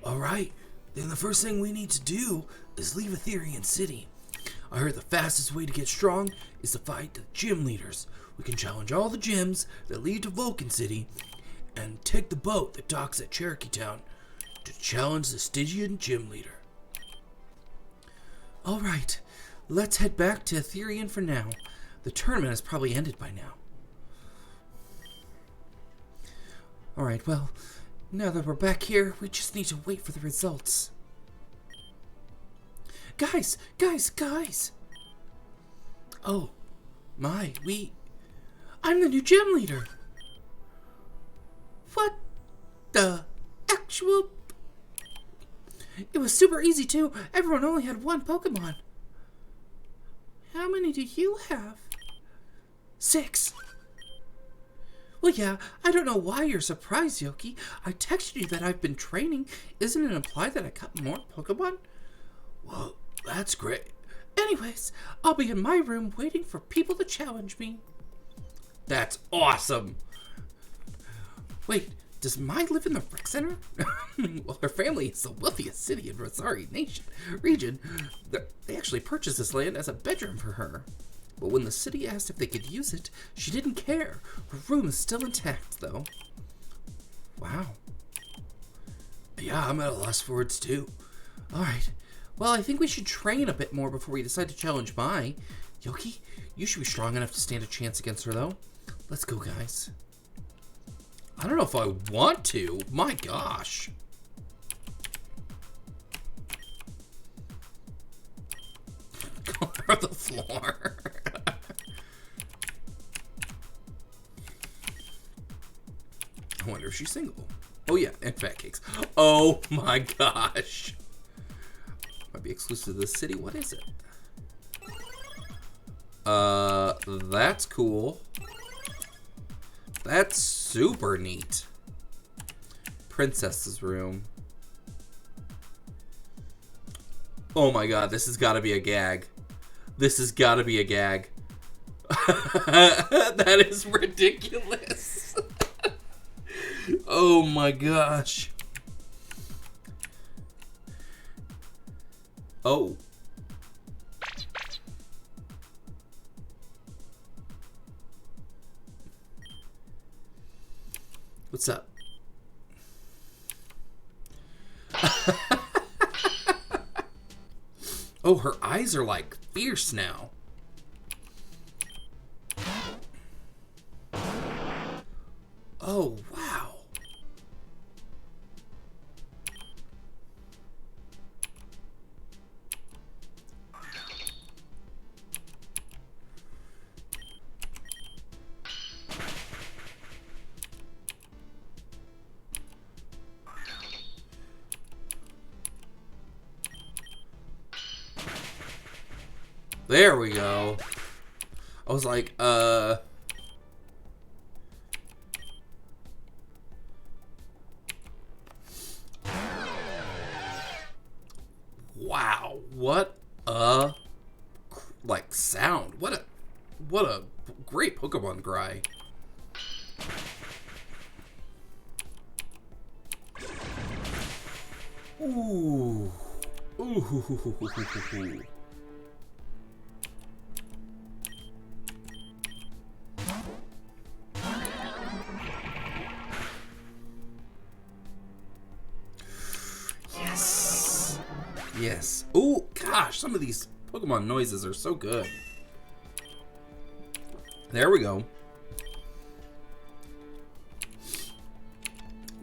All right. Then the first thing we need to do is leave Etherian City. I heard the fastest way to get strong is to fight the gym leaders. We can challenge all the gyms that lead to Vulcan City and take the boat that docks at Cherokee Town to challenge the Stygian gym leader. All right, let's head back to Etherian for now. The tournament has probably ended by now. All right, well, now that we're back here, we just need to wait for the results. Guys! Oh, my, I'm the new gym leader. What the actual... It was super easy, too. Everyone only had one Pokemon. How many do you have? 6. Well, yeah, I don't know why you're surprised, Yoki. I texted you that I've been training. Isn't it implied that I got more Pokemon? Well, that's great. Anyways, I'll be in my room waiting for people to challenge me. That's awesome. Wait, does Mai live in the rec center? Well, her family is the wealthiest city in Rosari region. They actually purchased this land as a bedroom for her. But when the city asked if they could use it, she didn't care. Her room is still intact, though. Wow. Yeah, I'm at a loss for words, too. Alright. Well, I think we should train a bit more before we decide to challenge Mai. Yoki, you should be strong enough to stand a chance against her, though. Let's go, guys. I don't know if I want to. My gosh. Cover the floor. I wonder if she's single. Oh yeah, and fat cakes. Oh my gosh. Might be exclusive to this city. What is it? That's cool. That's super neat. Princess's room. Oh my god, this has got to be a gag. This has got to be a gag. That is ridiculous. Oh my gosh. Oh. What's up? Oh, her eyes are like fierce now. Oh, wow. There we go. I was like, wow, what a like sound. What a great Pokemon cry. Ooh. Ooh. Yes. Yes. Oh gosh, some of these Pokemon noises are so good. There we go.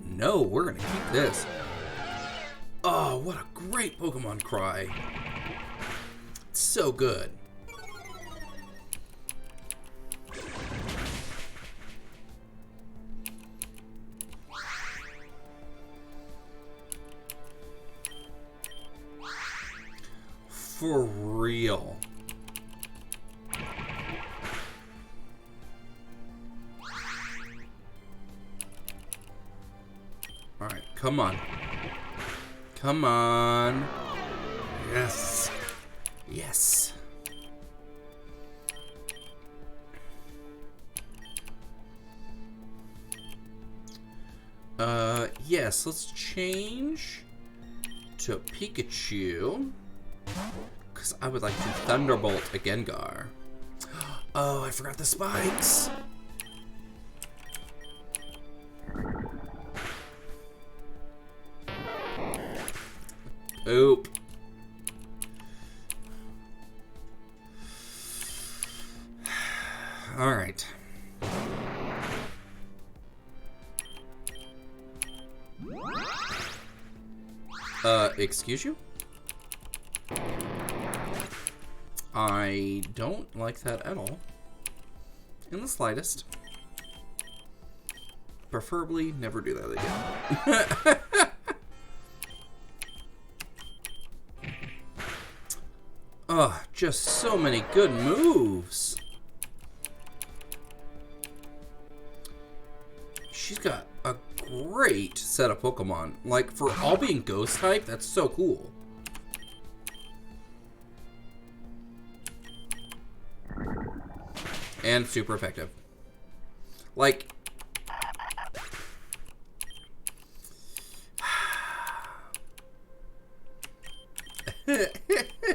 No, we're gonna keep this. Oh, what a great Pokemon cry. It's so good. For real. Alright, come on. Come on. Yes. Yes. Yes, let's change to Pikachu. Because I would like to Thunderbolt a Gengar. Oh, I forgot the spikes. Oop. All right. Excuse you? I don't like that at all. In the slightest. Preferably never do that again. Oh, just so many good moves. She's got a great set of Pokemon. Like, for all being ghost type, that's so cool. And super effective. Like,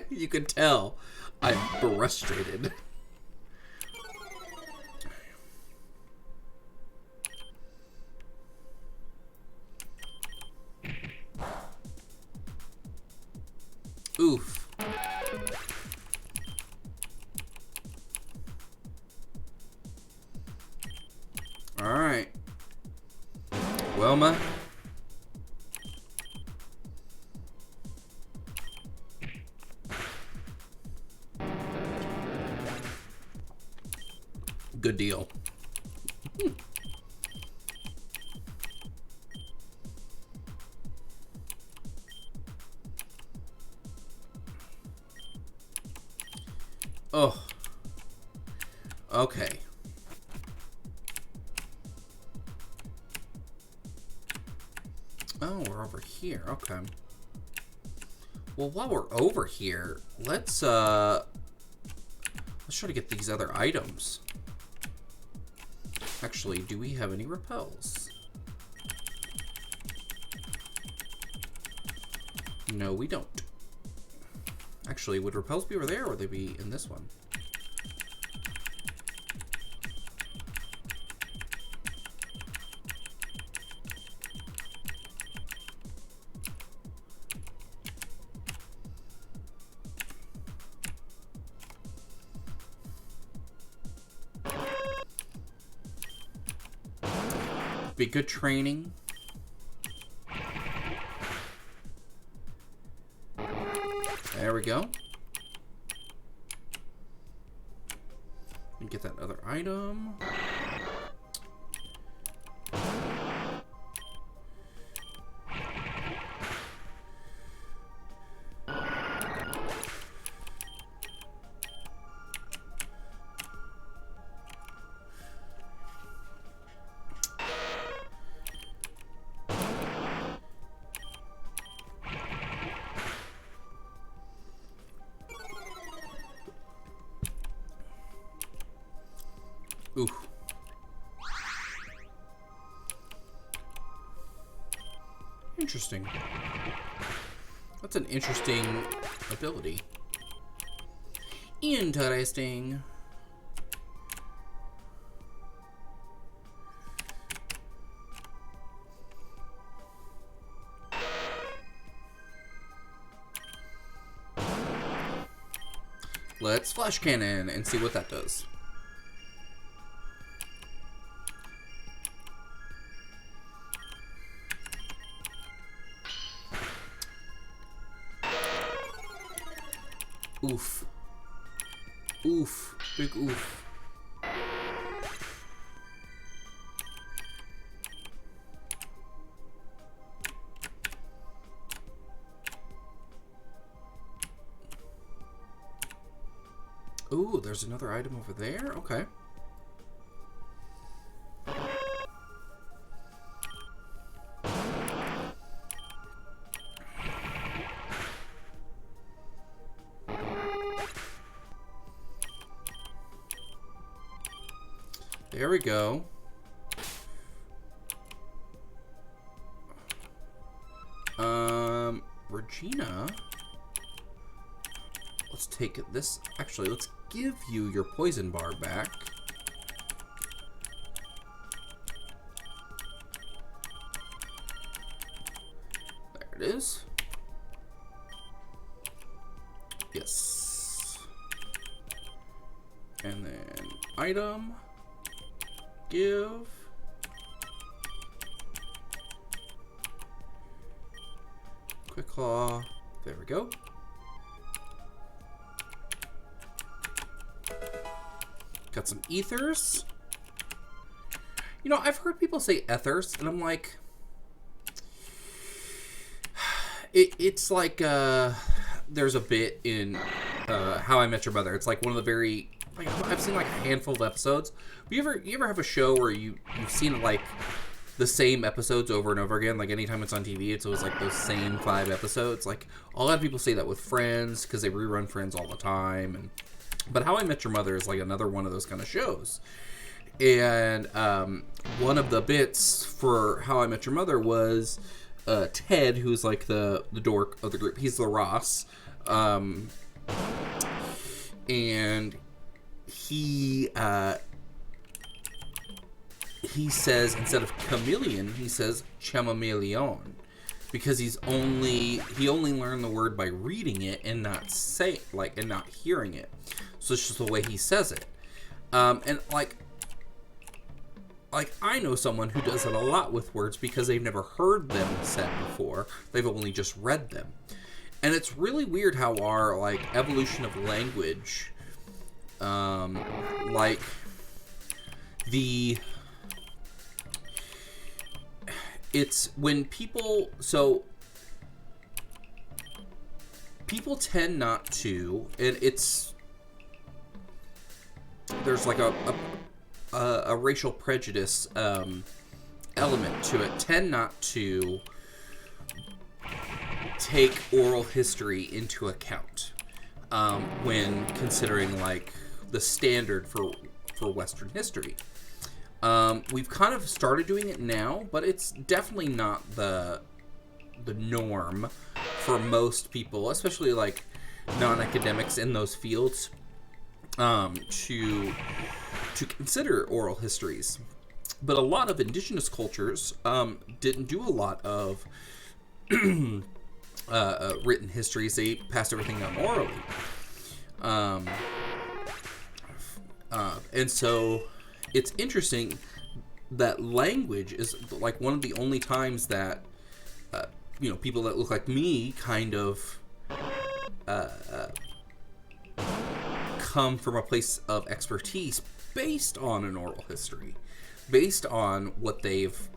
you can tell I'm frustrated. Oof. Alright. Wilma. Good deal. Oh. Okay. Oh, we're over here. Okay. Well, while we're over here, let's try to get these other items. Actually, do we have any repels? No, we don't. Actually, would repels be over there, or would they be in this one? Be good training. There we go. And get that other item. Ooh. Interesting. That's an interesting ability. Interesting. Let's flash cannon and see what that does. Oof. Oof. Big oof. Ooh, there's another item over there? Okay. There we go. Regina. Let's take this. Actually, let's give you your poison bar back. There it is. Yes. And then item. Give. Quick claw. There we go. Got some ethers. You know, I've heard people say ethers, and I'm like, it's like there's a bit in How I Met Your Mother. It's like one of the very, like, I've seen like a handful of episodes. But you ever have a show where you've seen like the same episodes over and over again? Like anytime it's on TV, it's always like those same 5 episodes. Like a lot of people say that with Friends because they rerun Friends all the time. But How I Met Your Mother is like another one of those kind of shows. And one of the bits for How I Met Your Mother was Ted, who's like the dork of the group. He's the Ross. And he says, instead of chameleon, he says chamomeleon, because he only learned the word by reading it and not hearing it. So it's just the way he says it. And like I know someone who does it a lot with words because they've never heard them said before. They've only just read them. And it's really weird how our like evolution of language, it's when people tend not to, and there's like a racial prejudice element to it, tend not to take oral history into account when considering like the standard for Western history. We've kind of started doing it now, but it's definitely not the norm for most people, especially like non-academics in those fields, to consider oral histories. But a lot of indigenous cultures didn't do a lot of written histories. They passed everything down orally. And so it's interesting that language is like one of the only times that people that look like me kind of come from a place of expertise based on an oral history, based on what they've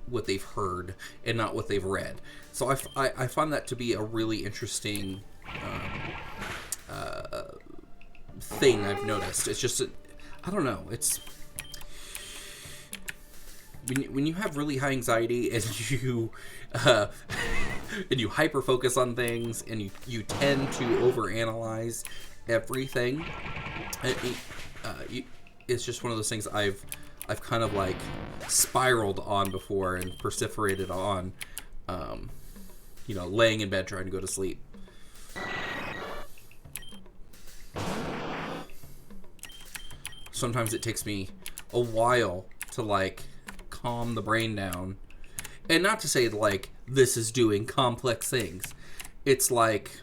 heard and not what they've read. So I find that to be a really interesting thing I've noticed. It's just I don't know. It's when you have really high anxiety and you and you hyper focus on things and you tend to overanalyze everything. It's just one of those things I've I've kind of like spiraled on before and perseverated on, you know, laying in bed trying to go to sleep. Sometimes it takes me a while to like calm the brain down. And not to say like this is doing complex things. It's like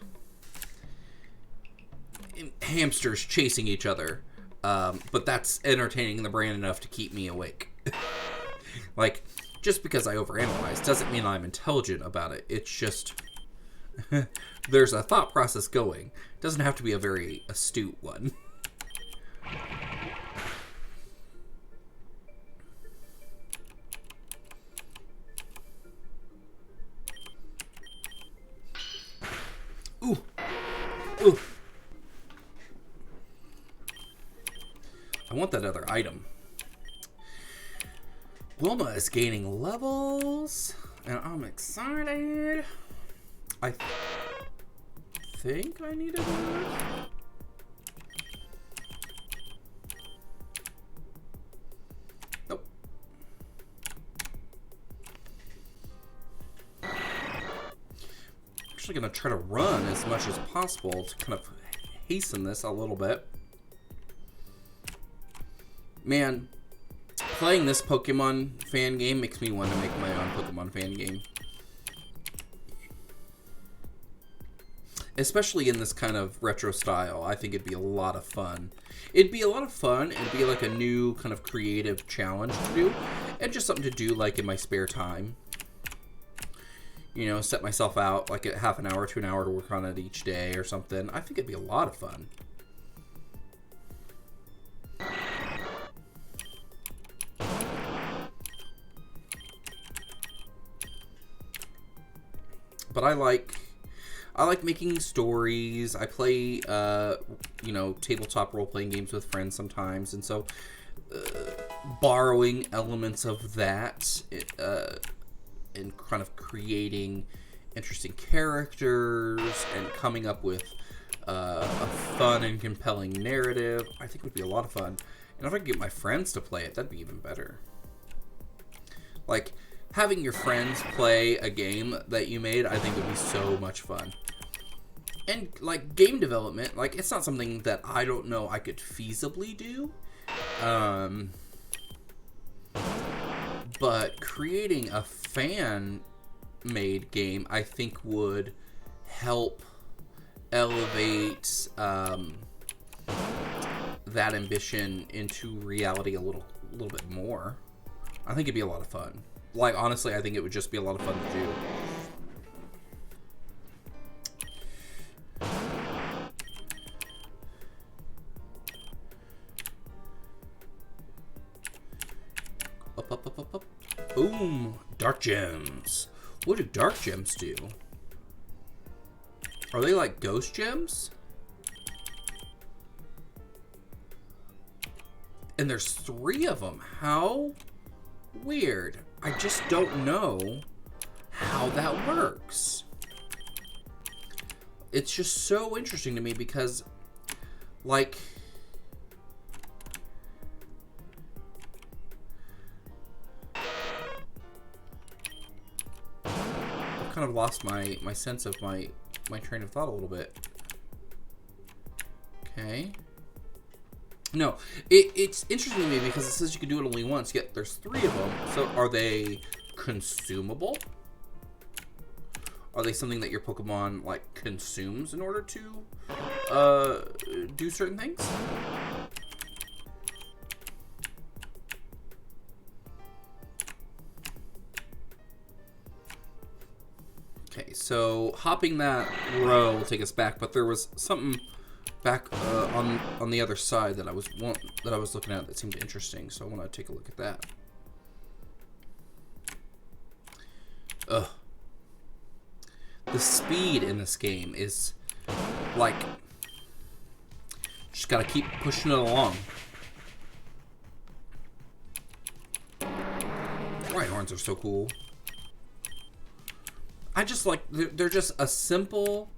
hamsters chasing each other. But that's entertaining the brain enough to keep me awake. Like, just because I overanalyze doesn't mean I'm intelligent about it. It's just there's a thought process going. It doesn't have to be a very astute one. Ooh. Ooh. I want that other item. Wilma is gaining levels, and I'm excited. I think I need to do it. Nope. I'm actually going to try to run as much as possible to kind of hasten this a little bit. Man, playing this Pokemon fan game makes me want to make my own Pokemon fan game. Especially in this kind of retro style, I think it'd be a lot of fun. It'd be a lot of fun, it'd be like a new kind of creative challenge to do, and just something to do like in my spare time. You know, set myself out like a half an hour to an hour to work on it each day or something. I think it'd be a lot of fun. But I like making stories. I play, you know, tabletop role-playing games with friends sometimes. And so borrowing elements of that and kind of creating interesting characters and coming up with a fun and compelling narrative, I think would be a lot of fun. And if I could get my friends to play it, that'd be even better. Like, having your friends play a game that you made, I think would be so much fun. And, like, game development, like, it's not something that I don't know I could feasibly do. But creating a fan-made game, I think, would help elevate that ambition into reality a little bit more. I think it'd be a lot of fun. Like, honestly, I think it would just be a lot of fun to do. Up. Boom! Dark gems. What do dark gems do? Are they like ghost gems? And there's 3 of them. How weird. I just don't know how that works. It's just so interesting to me because, like, I've kind of lost my sense of my train of thought a little bit. Okay. No, it's interesting to me because it says you can do it only once, yet there's 3 of them. So are they consumable? Are they something that your Pokemon, like, consumes in order to do certain things? Okay, so hopping that row will take us back, but there was something back on the other side that I was looking at that seemed interesting, so I want to take a look at that. Ugh. The speed in this game is like, just gotta keep pushing it along. Rhyhorns are so cool. I just like, they're just a simple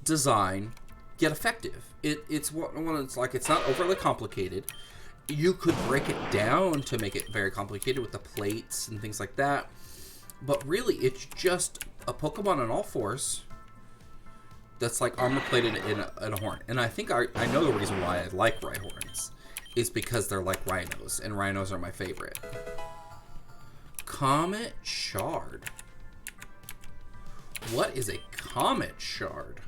design, yet effective. It's one. It's like, it's not overly complicated. you could break it down to make it very complicated with the plates and things like that. But really, it's just a Pokemon on all fours that's like armor plated in a horn. And I think I know the reason why I like Rhyhorns is because they're like rhinos, and rhinos are my favorite. Comet Shard. What is a Comet Shard?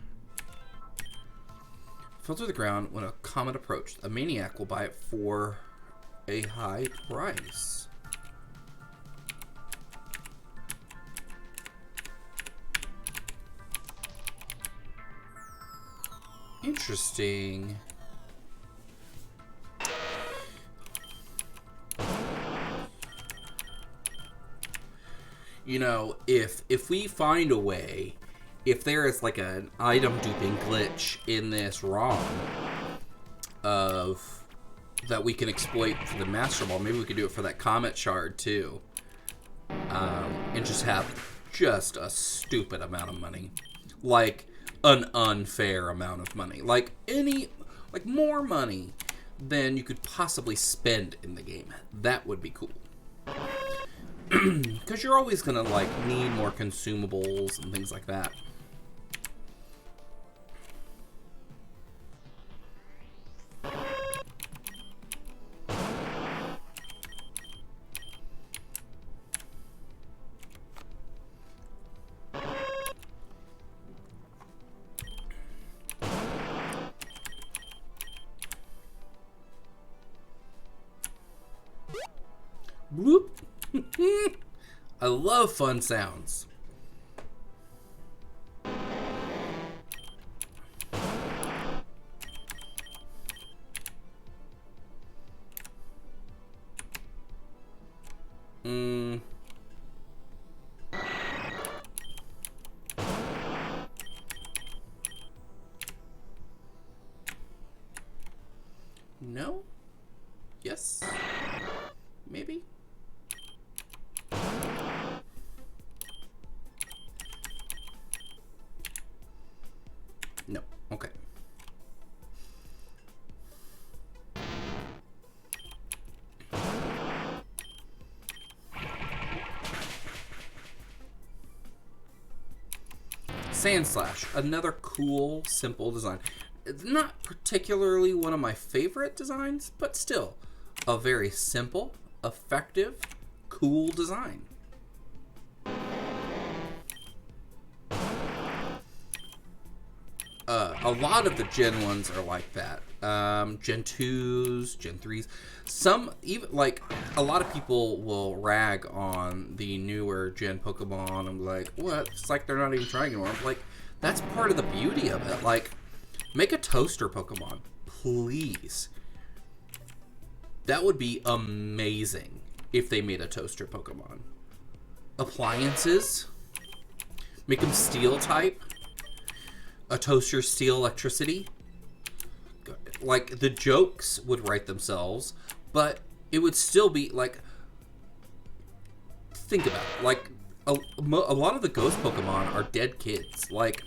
Fell to the ground when a comet approached. A maniac will buy it for a high price. Interesting. You know, if we find a way, if there is like an item duping glitch in this ROM of that we can exploit for the Master Ball, maybe we could do it for that Comet Shard too, and just have just a stupid amount of money, like an unfair amount of money, like more money than you could possibly spend in the game. That would be cool. Because you're always gonna like need more consumables and things like that. Bloop. I love fun sounds. No? Yes? Maybe? No. Okay. Sand Slash, another cool, simple design. It's not particularly one of my favorite designs, but still a very simple, effective, cool design. A lot of the Gen 1s are like that. Gen 2s, Gen 3s. Some, even, like, a lot of people will rag on the newer Gen Pokemon. I'm like, what? It's like they're not even trying anymore. I'm like, that's part of the beauty of it. Like, make a toaster Pokemon, please. That would be amazing if they made a toaster Pokemon. Appliances. Make them steel type. A toaster, steel, electricity. Like, the jokes would write themselves, but it would still be, like, think about it. Like, a lot of the ghost Pokemon are dead kids. Like,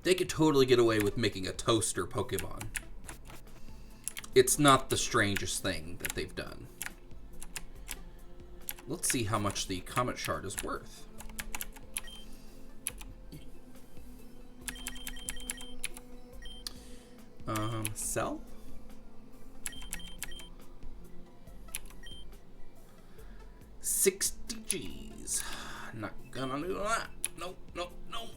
they could totally get away with making a toaster Pokemon. It's not the strangest thing that they've done. Let's see how much the Comet Shard is worth. Sell? $60 G's. Not gonna do that. Nope, nope, nope.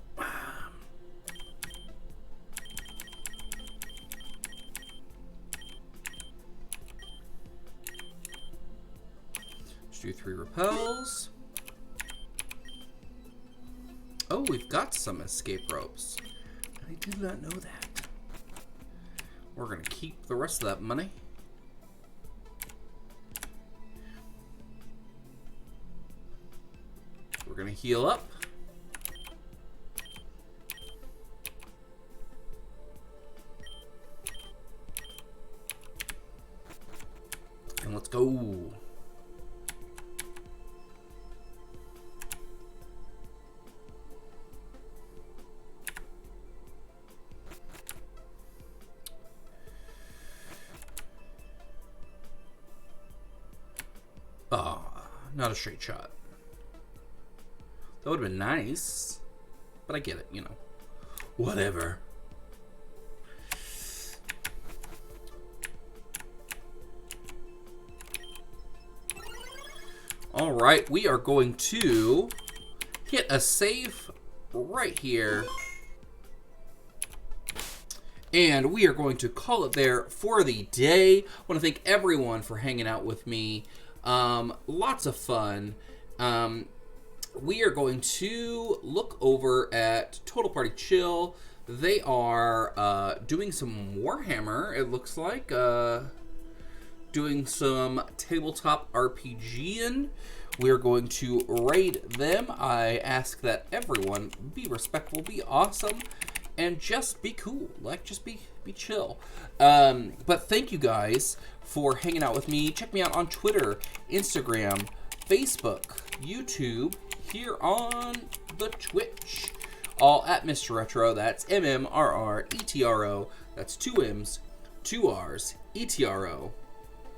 Let's do 3 repels. Oh, we've got some escape ropes. I did not know that. We're going to keep the rest of that money. We're going to heal up. And let's go. not a straight shot. That would have been nice. But I get it, you know. Whatever. Alright, we are going to hit a save right here. And we are going to call it there for the day. I want to thank everyone for hanging out with me. Lots of fun. We are going to look over at Total Party Chill. They are doing some Warhammer, it looks like. Doing some tabletop RPGing. We are going to raid them. I ask that everyone be respectful, be awesome, and just be cool. Like, just be chill. But thank you guys for hanging out with me. Check me out on Twitter, Instagram, Facebook, YouTube, here on the Twitch. All at Mr. Retro. That's MMRRETRO. That's 2 M's, 2 R's, ETRO.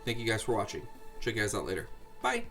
Thank you guys for watching. Check you guys out later. Bye.